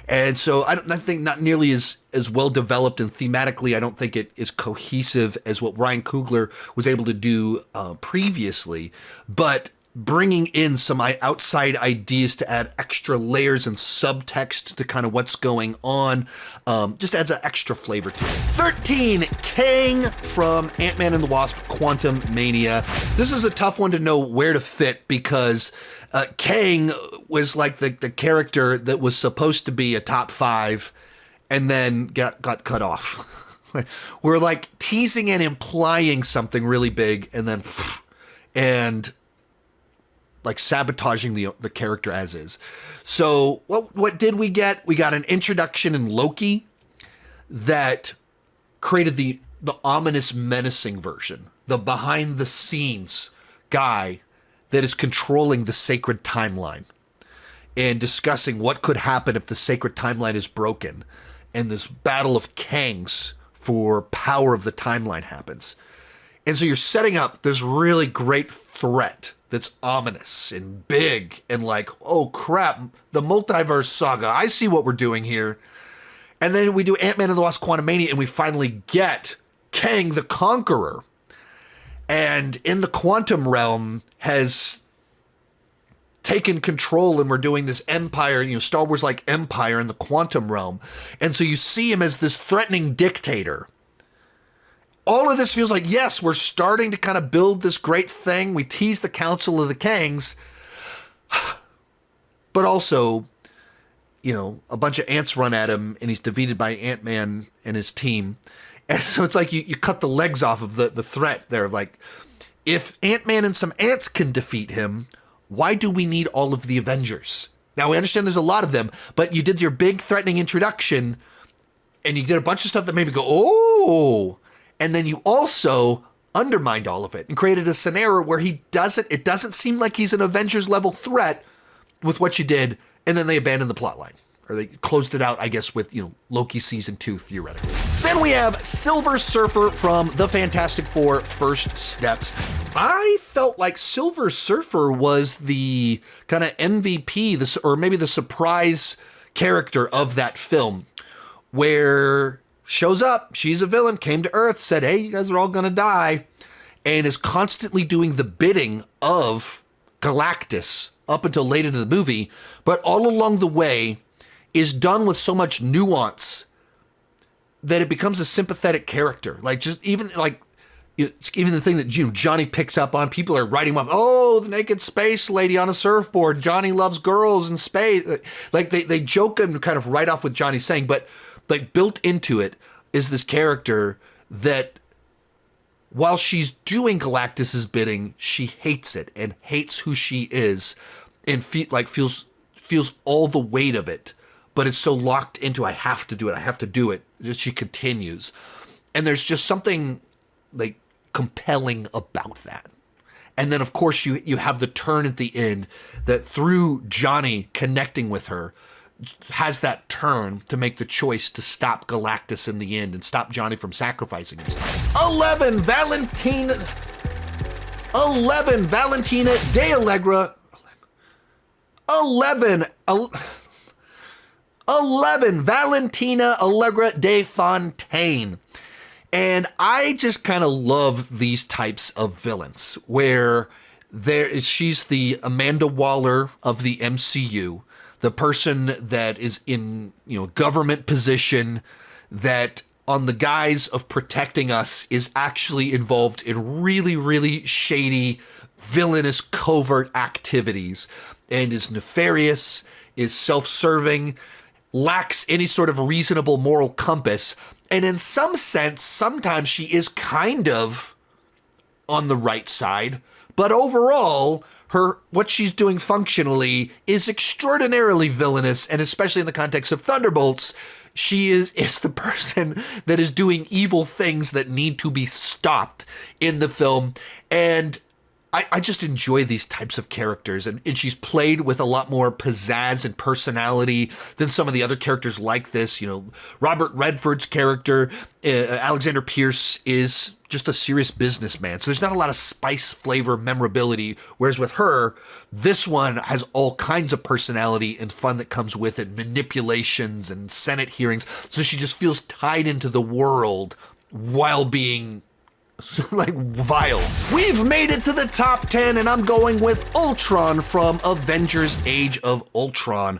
And so I think not nearly as well developed, and thematically, I don't think it is cohesive as what Ryan Coogler was able to do previously, but bringing in some outside ideas to add extra layers and subtext to kind of what's going on just adds an extra flavor to it. 13, Kang from Ant-Man and the Wasp, Quantum Mania. This is a tough one to know where to fit, because Kang was like the character that was supposed to be a top 5 and then got cut off. We're like teasing and implying something really big and like sabotaging the character as is. So what did we get? We got an introduction in Loki that created the ominous, menacing version, the behind the scenes guy that is controlling the sacred timeline and discussing what could happen if the sacred timeline is broken, and this battle of Kangs for power of the timeline happens. And so you're setting up this really great threat that's ominous and big and like, oh crap, the multiverse saga, I see what we're doing here. And then we do Ant-Man and the Wasp, Quantumania, and we finally get Kang the Conqueror. And in the quantum realm has taken control, and we're doing this empire, Star Wars like empire in the quantum realm. And so you see him as this threatening dictator. All of this feels like, yes, we're starting to kind of build this great thing. We tease the Council of the Kangs, but also, a bunch of ants run at him and he's defeated by Ant-Man and his team. And so it's like you cut the legs off of the threat there. Like, if Ant-Man and some ants can defeat him, why do we need all of the Avengers? Now, we understand there's a lot of them, but you did your big threatening introduction and you did a bunch of stuff that made me go, oh, and then you also undermined all of it and created a scenario where it doesn't seem like he's an Avengers level threat with what you did, and then they abandoned the plot line. or they closed it out, I guess, with, Loki season 2, theoretically. Then we have Silver Surfer from the Fantastic Four First Steps. I felt like Silver Surfer was the kind of MVP, or maybe the surprise character of that film, where shows up, she's a villain, came to Earth, said, hey, you guys are all gonna die, and is constantly doing the bidding of Galactus up until late into the movie, but all along the way is done with so much nuance that it becomes a sympathetic character. Like, just even like, it's even the thing that Johnny picks up on. People are writing him off. Oh, the naked space lady on a surfboard. Johnny loves girls in space. Like they joke him kind of right off with Johnny saying, but like built into it is this character that, while she's doing Galactus's bidding, she hates it and hates who she is, and feels all the weight of it. But it's so locked into, I have to do it. Just she continues, and there's just something like compelling about that. And then of course you have the turn at the end that, through Johnny connecting with her, has that turn to make the choice to stop Galactus in the end and stop Johnny from sacrificing himself. 11 Valentina de Allegra. 11 Valentina Allegra de Fontaine. And I just kind of love these types of villains where she's the Amanda Waller of the MCU, the person that is in, government position that, on the guise of protecting us, is actually involved in really, really shady, villainous, covert activities, and is nefarious, is self-serving, lacks any sort of reasonable moral compass. And in some sense, sometimes she is kind of on the right side, but overall, what she's doing functionally is extraordinarily villainous, and especially in the context of Thunderbolts, she is the person that is doing evil things that need to be stopped in the film. And I just enjoy these types of characters, and she's played with a lot more pizzazz and personality than some of the other characters like this. Robert Redford's character, Alexander Pierce, is just a serious businessman, so there's not a lot of spice, flavor, memorability, whereas with her, this one has all kinds of personality and fun that comes with it, manipulations and Senate hearings, so she just feels tied into the world while being like vile. We've made it to the top 10, and I'm going with Ultron from Avengers Age of Ultron,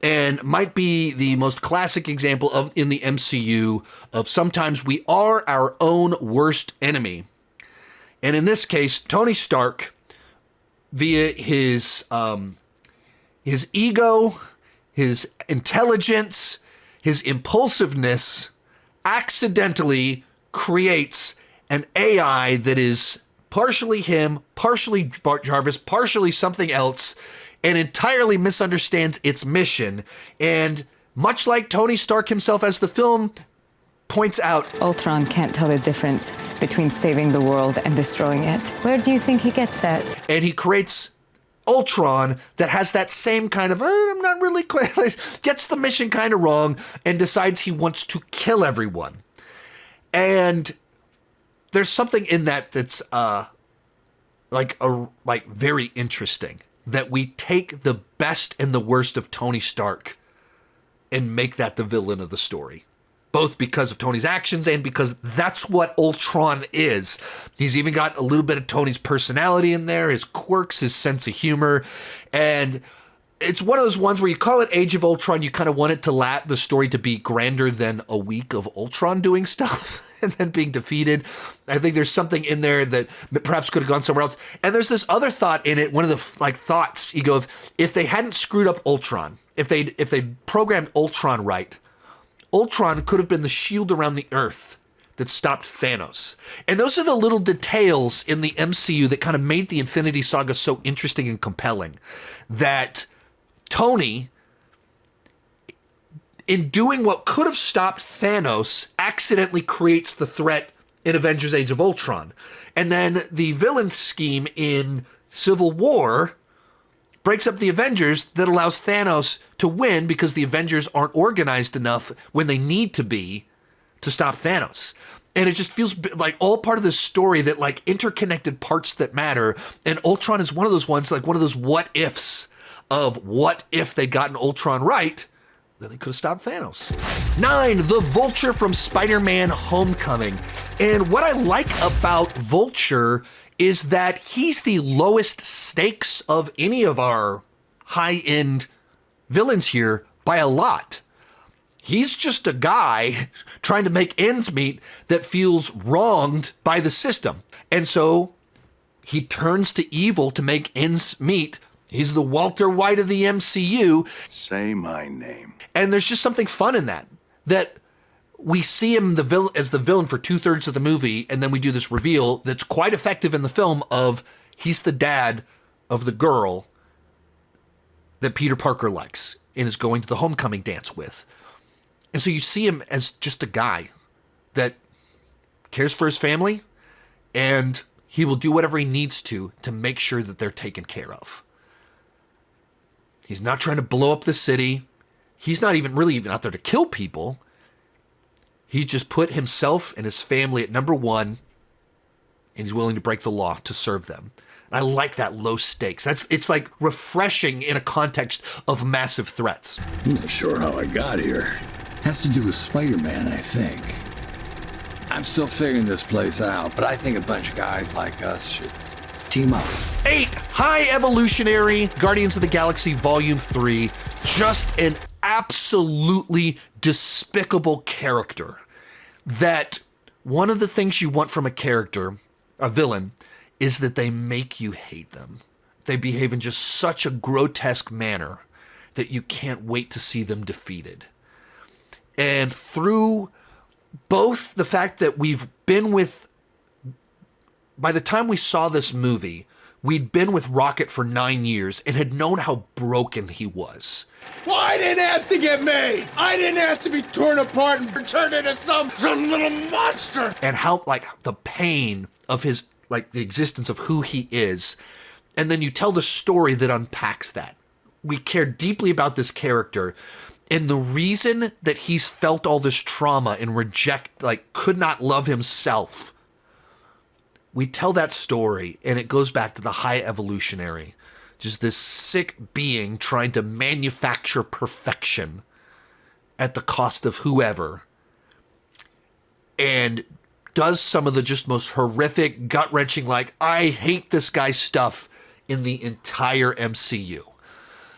and might be the most classic example of, in the MCU, of sometimes we are our own worst enemy. And in this case, Tony Stark, via his ego, his intelligence, his impulsiveness, accidentally creates an AI that is partially him, partially Bart Jarvis, partially something else, and entirely misunderstands its mission. And much like Tony Stark himself, as the film points out, Ultron can't tell the difference between saving the world and destroying it. Where do you think he gets that? And he creates Ultron that has that same kind of, I'm not really quite, gets the mission kind of wrong, and decides he wants to kill everyone. And there's something in that that's very interesting, that we take the best and the worst of Tony Stark and make that the villain of the story, both because of Tony's actions and because that's what Ultron is. He's even got a little bit of Tony's personality in there, his quirks, his sense of humor, and it's one of those ones where you call it Age of Ultron, you kind of want it to the story to be grander than a week of Ultron doing stuff and then being defeated. I think there's something in there that perhaps could have gone somewhere else. And there's this other thought in it, one of the thoughts, you go, if they hadn't screwed up Ultron, if they programmed Ultron right, Ultron could have been the shield around the Earth that stopped Thanos. And those are the little details in the MCU that kind of made the Infinity Saga so interesting and compelling, that Tony, in doing what could have stopped Thanos, accidentally creates the threat in Avengers Age of Ultron. And then the villain scheme in Civil War breaks up the Avengers that allows Thanos to win because the Avengers aren't organized enough when they need to be to stop Thanos. And it just feels like all part of this story that like interconnected parts that matter. And Ultron is one of those ones, like one of those what ifs of what if they'd gotten Ultron right, then they could have stopped Thanos. 9, the Vulture from Spider-Man Homecoming. And what I like about Vulture is that he's the lowest stakes of any of our high-end villains here by a lot. He's just a guy trying to make ends meet that feels wronged by the system. And so he turns to evil to make ends meet. He's the Walter White of the MCU. Say my name. And there's just something fun in that we see him as the villain for 2/3 of the movie, and then we do this reveal that's quite effective in the film of he's the dad of the girl that Peter Parker likes and is going to the homecoming dance with. And so you see him as just a guy that cares for his family, and he will do whatever he needs to make sure that they're taken care of. He's not trying to blow up the city. He's not even out there to kill people. He just put himself and his family at number one, and he's willing to break the law to serve them. And I like that low stakes. It's like refreshing in a context of massive threats. I'm not sure how I got here. Has to do with Spider-Man, I think. I'm still figuring this place out, but I think a bunch of guys like us should team up. 8, High Evolutionary, Guardians of the Galaxy Volume 3. Just an absolutely despicable character. That one of the things you want from a character, a villain, is that they make you hate them. They behave in just such a grotesque manner that you can't wait to see them defeated. And through both the fact that by the time we saw this movie, we'd been with Rocket for 9 years and had known how broken he was. Well, I didn't ask to get made. I didn't ask to be torn apart and turned into some little monster. And how, like, the pain of his, like, the existence of who he is. And then you tell the story that unpacks that. We care deeply about this character. And the reason that he's felt all this trauma and could not love himself, we tell that story, and it goes back to the High Evolutionary. Just this sick being trying to manufacture perfection at the cost of whoever, and does some of the just most horrific, gut-wrenching, like, I hate this guy's stuff in the entire MCU.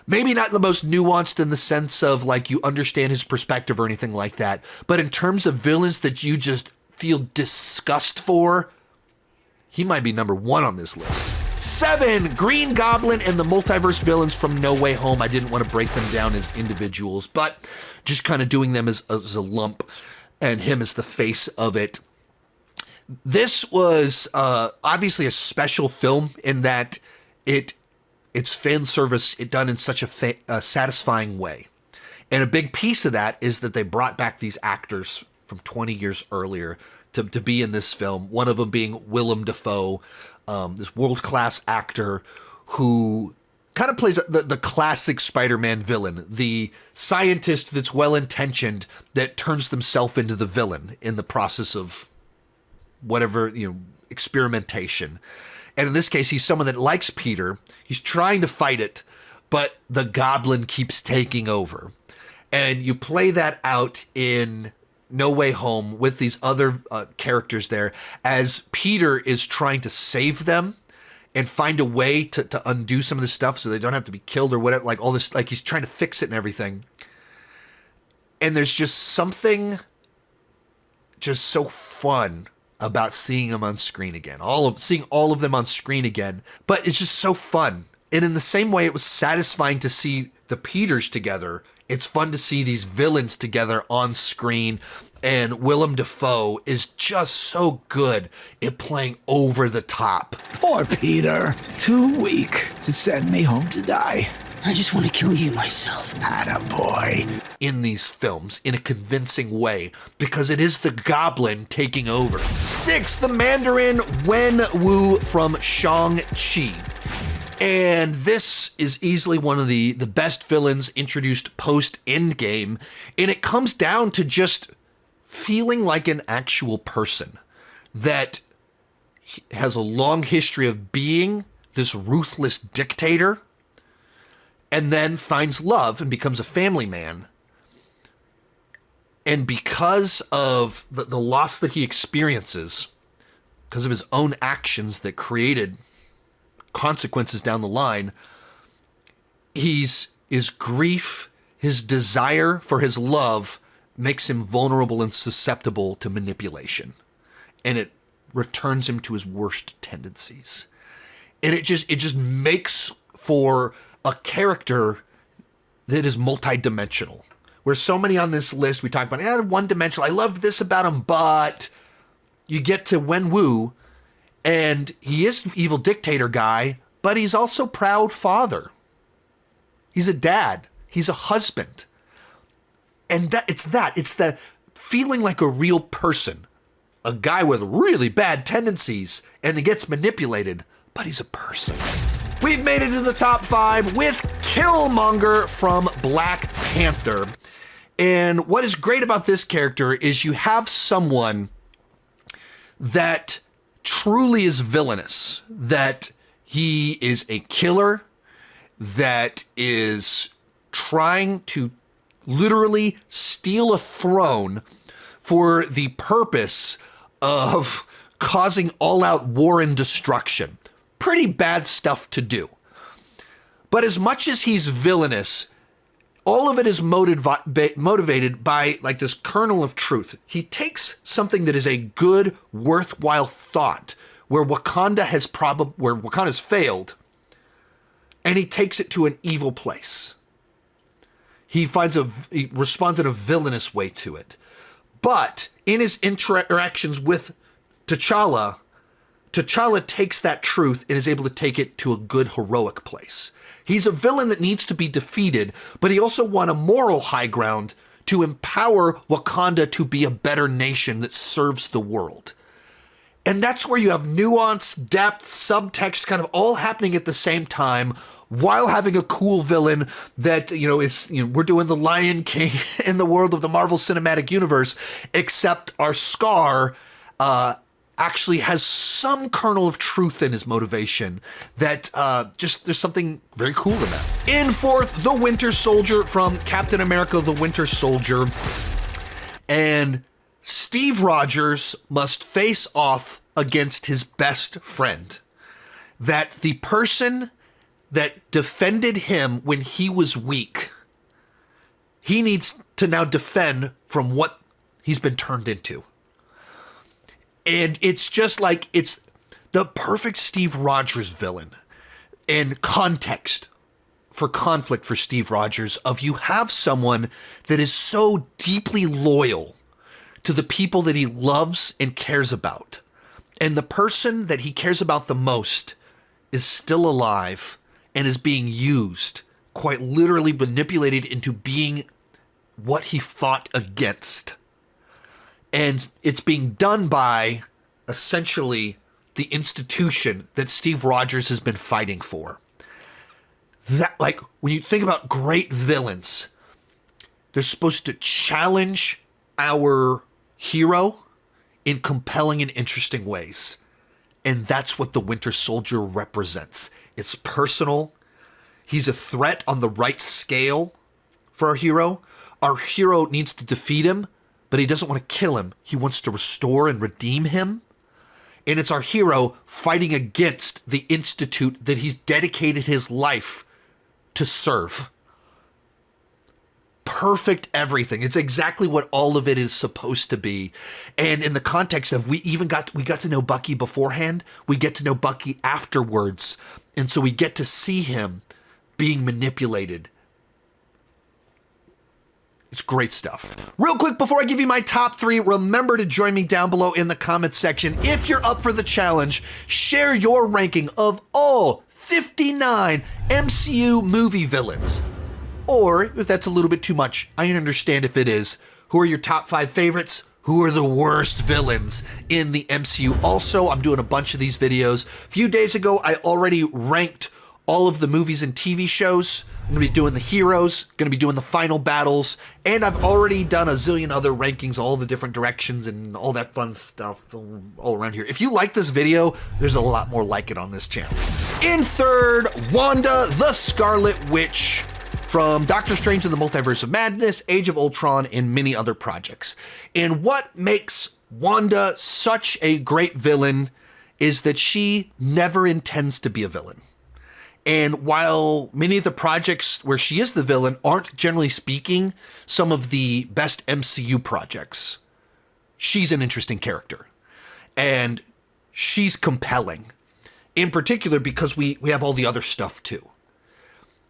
Maybe not the most nuanced in the sense of, like, you understand his perspective or anything like that, but in terms of villains that you just feel disgust for, he might be number 1 on this list. 7, Green Goblin and the Multiverse Villains from No Way Home. I didn't want to break them down as individuals, but just kind of doing them as a lump, and him as the face of it. This was obviously a special film in that it's fan service done in such a satisfying way. And a big piece of that is that they brought back these actors from 20 years earlier to be in this film. One of them being Willem Dafoe, this world-class actor who kind of plays the classic Spider-Man villain, the scientist that's well-intentioned that turns themselves into the villain in the process of whatever, experimentation. And in this case, he's someone that likes Peter. He's trying to fight it, but the Goblin keeps taking over. And you play that out in No Way Home with these other characters there as Peter is trying to save them and find a way to undo some of this stuff so they don't have to be killed or whatever, like all this, like he's trying to fix it and everything. And there's just something just so fun about seeing them on screen again, seeing all of them on screen again. But it's just so fun. And in the same way, it was satisfying to see the Peters together. It's fun to see these villains together on screen. And Willem Dafoe is just so good at playing over the top. Poor Peter. Too weak to send me home to die. I just want to kill you myself. Attaboy. In these films in a convincing way because it is the Goblin taking over. 6, the Mandarin Wen Wu from Shang-Chi. And this is easily one of the best villains introduced post-Endgame. And it comes down to just feeling like an actual person that has a long history of being this ruthless dictator and then finds love and becomes a family man. And because of the loss that he experiences, because of his own actions that created consequences down the line, his grief, his desire for his love makes him vulnerable and susceptible to manipulation. And it returns him to his worst tendencies. And it just makes for a character that is multidimensional. Where so many on this list, we talk about, one-dimensional, I love this about him, but you get to Wenwu, and he is an evil dictator guy, but he's also proud father. He's a dad. He's a husband. And it's the feeling like a real person. A guy with really bad tendencies, and he gets manipulated, but he's a person. We've made it to the top 5 with Killmonger from Black Panther. And what is great about this character is you have someone that truly is villainous, that he is a killer, that is trying to literally steal a throne for the purpose of causing all-out war and destruction. Pretty bad stuff to do. But as much as he's villainous, all of it is motivated by like this kernel of truth. He takes something that is a good, worthwhile thought, where Wakanda's failed, and he takes it to an evil place. He responds in a villainous way to it. But in his interactions with T'Challa takes that truth and is able to take it to a good, heroic place. He's a villain that needs to be defeated, but he also won a moral high ground to empower Wakanda to be a better nation that serves the world. And that's where you have nuance, depth, subtext kind of all happening at the same time, while having a cool villain that, we're doing the Lion King in the world of the Marvel Cinematic Universe, except our Scar actually has some kernel of truth in his motivation that there's something very cool in that. In 4th, the Winter Soldier from Captain America, the Winter Soldier. And Steve Rogers must face off against his best friend. That the person that defended him when he was weak, he needs to now defend from what he's been turned into. And it's just like, it's the perfect Steve Rogers villain. And context for conflict for Steve Rogers of you have someone that is so deeply loyal to the people that he loves and cares about. And the person that he cares about the most is still alive and is being used, quite literally manipulated into being what he fought against. And it's being done by, essentially, the institution that Steve Rogers has been fighting for. That, like, when you think about great villains, they're supposed to challenge our hero in compelling and interesting ways. And that's what the Winter Soldier represents. It's personal. He's a threat on the right scale for our hero. Our hero needs to defeat him, but he doesn't want to kill him. He wants to restore and redeem him. And it's our hero fighting against the institute that he's dedicated his life to serve. Perfect everything. It's exactly what all of it is supposed to be. And in the context of we got to know Bucky beforehand, we get to know Bucky afterwards. And so we get to see him being manipulated. It's great stuff. Real quick, before I give you my top 3, remember to join me down below in the comments section. If you're up for the challenge, share your ranking of all 59 MCU movie villains. Or, if that's a little bit too much, I understand if it is. Who are your top 5 favorites? Who are the worst villains in the MCU? Also, I'm doing a bunch of these videos. A few days ago, I already ranked all of the movies and TV shows. I'm going to be doing the heroes, going to be doing the final battles, and I've already done a zillion other rankings, all the different directions and all that fun stuff all around here. If you like this video, there's a lot more like it on this channel. In third, Wanda, the Scarlet Witch, from Doctor Strange and the Multiverse of Madness, Age of Ultron, and many other projects. And what makes Wanda such a great villain is that she never intends to be a villain. And while many of the projects where she is the villain aren't, generally speaking, some of the best MCU projects, she's an interesting character. And she's compelling. In particular, because we have all the other stuff too.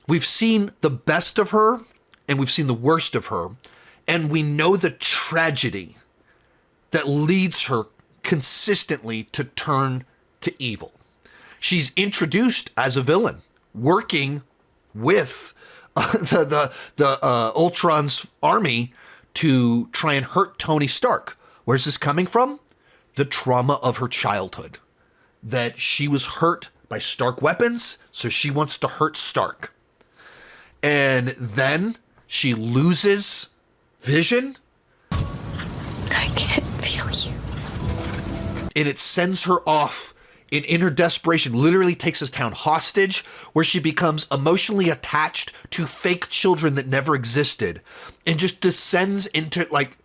We've seen the best of her, and we've seen the worst of her, and we know the tragedy that leads her consistently to turn to evil. She's introduced as a villain, working with the Ultron's army to try and hurt Tony Stark. Where's this coming from? The trauma of her childhood. That she was hurt by Stark weapons, so she wants to hurt Stark. And then she loses Vision. I can't feel you. And it sends her off in her desperation, literally takes his town hostage, where she becomes emotionally attached to fake children that never existed, and just descends into like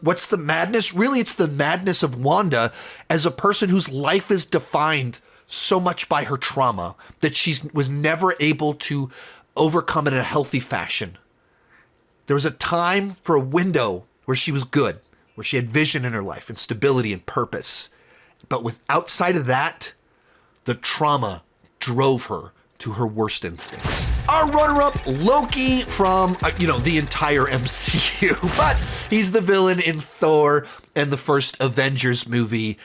what's the madness? Really, it's the madness of Wanda as a person whose life is defined so much by her trauma that she was never able to overcome it in a healthy fashion. There was a time for a window where she was good, where she had vision in her life and stability and purpose. But outside of that, the trauma drove her to her worst instincts. Our runner-up, Loki, from, the entire MCU. But he's the villain in Thor and the first Avengers movie.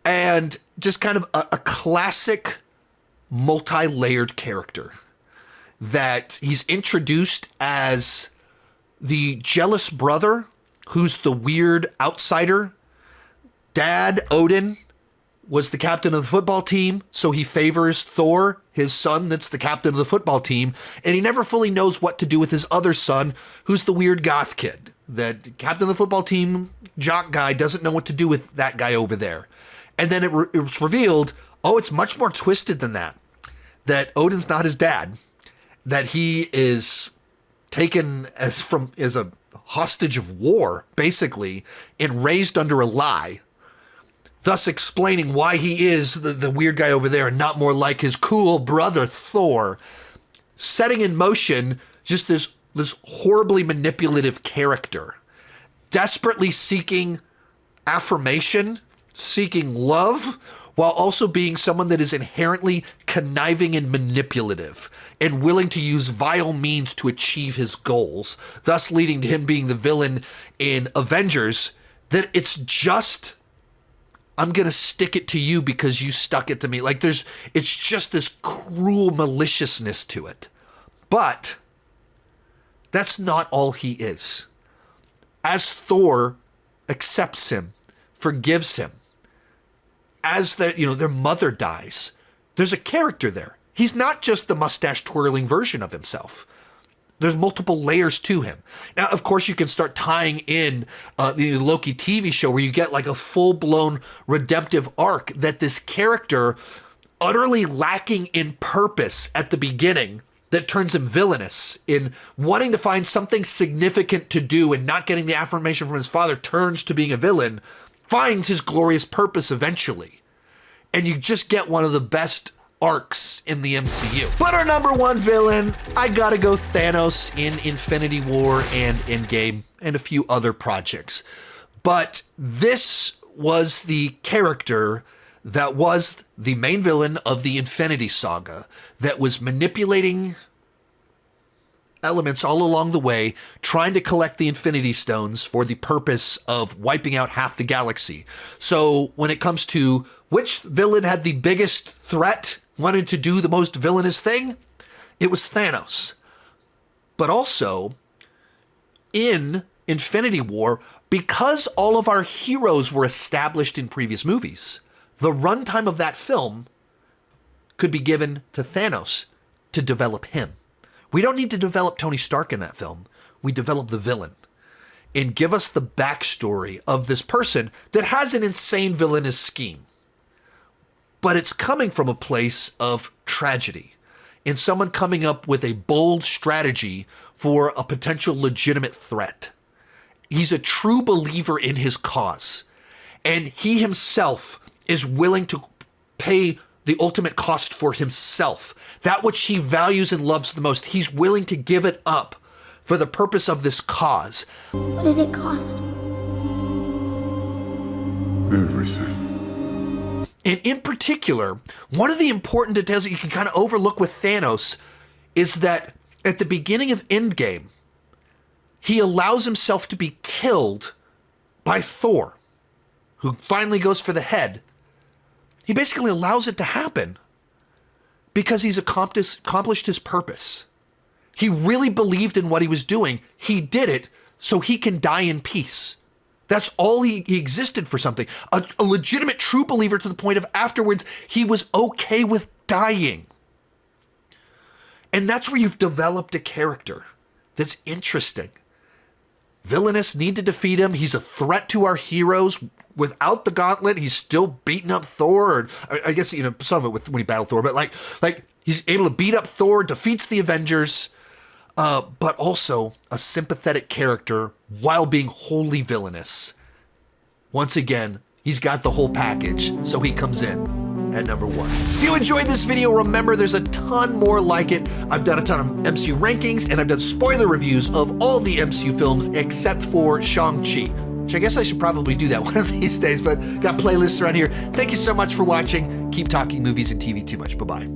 And just kind of a classic multi-layered character. That he's introduced as the jealous brother who's the weird outsider. Dad, Odin, was the captain of the football team, so he favors Thor, his son that's the captain of the football team, and he never fully knows what to do with his other son, who's the weird goth kid. That captain of the football team, jock guy, doesn't know what to do with that guy over there. And then it's revealed, it's much more twisted than that. That Odin's not his dad. That he is taken as a hostage of war, basically, and raised under a lie. Thus explaining why he is the weird guy over there and not more like his cool brother Thor. Setting in motion just this horribly manipulative character. Desperately seeking affirmation, seeking love, while also being someone that is inherently conniving and manipulative and willing to use vile means to achieve his goals, thus leading to him being the villain in Avengers, that it's just, I'm going to stick it to you because you stuck it to me. Like it's just this cruel maliciousness to it. But that's not all he is. As Thor accepts him, forgives him, as their mother dies, there's a character there. He's not just the mustache twirling version of himself. There's multiple layers to him. Now, of course, you can start tying in the Loki TV show where you get like a full-blown redemptive arc that this character, utterly lacking in purpose at the beginning, that turns him villainous in wanting to find something significant to do and not getting the affirmation from his father, turns to being a villain, finds his glorious purpose eventually. And you just get one of the best arcs in the MCU. But our number one villain, I gotta go Thanos in Infinity War and Endgame and a few other projects. But this was the character that was the main villain of the Infinity Saga, that was manipulating elements all along the way, trying to collect the Infinity Stones for the purpose of wiping out half the galaxy. So when it comes to which villain had the biggest threat, wanted to do the most villainous thing, it was Thanos. But also, in Infinity War, because all of our heroes were established in previous movies, the runtime of that film could be given to Thanos to develop him. We don't need to develop Tony Stark in that film. We develop the villain and give us the backstory of this person that has an insane villainous scheme. But it's coming from a place of tragedy and someone coming up with a bold strategy for a potential legitimate threat. He's a true believer in his cause, and he himself is willing to pay the ultimate cost for himself. That which he values and loves the most, he's willing to give it up for the purpose of this cause. What did it cost? Everything. And in particular, one of the important details that you can kind of overlook with Thanos is that at the beginning of Endgame, he allows himself to be killed by Thor, who finally goes for the head. He basically allows it to happen because he's accomplished his purpose. He really believed in what he was doing. He did it so he can die in peace. That's all he existed for something. A legitimate true believer to the point of afterwards, he was okay with dying. And that's where you've developed a character that's interesting. Villainous, need to defeat him. He's a threat to our heroes. Without the gauntlet, he's still beating up Thor. Or I guess, you know, some of it when he battled Thor, but like he's able to beat up Thor, defeats the Avengers, but also a sympathetic character while being wholly villainous. Once again, he's got the whole package, so he comes in at number 1. If you enjoyed this video, remember there's a ton more like it. I've done a ton of MCU rankings, and I've done spoiler reviews of all the MCU films except for Shang-Chi, which I guess I should probably do that one of these days, but got playlists around here. Thank you so much for watching. Keep talking movies and TV too much. Bye-bye.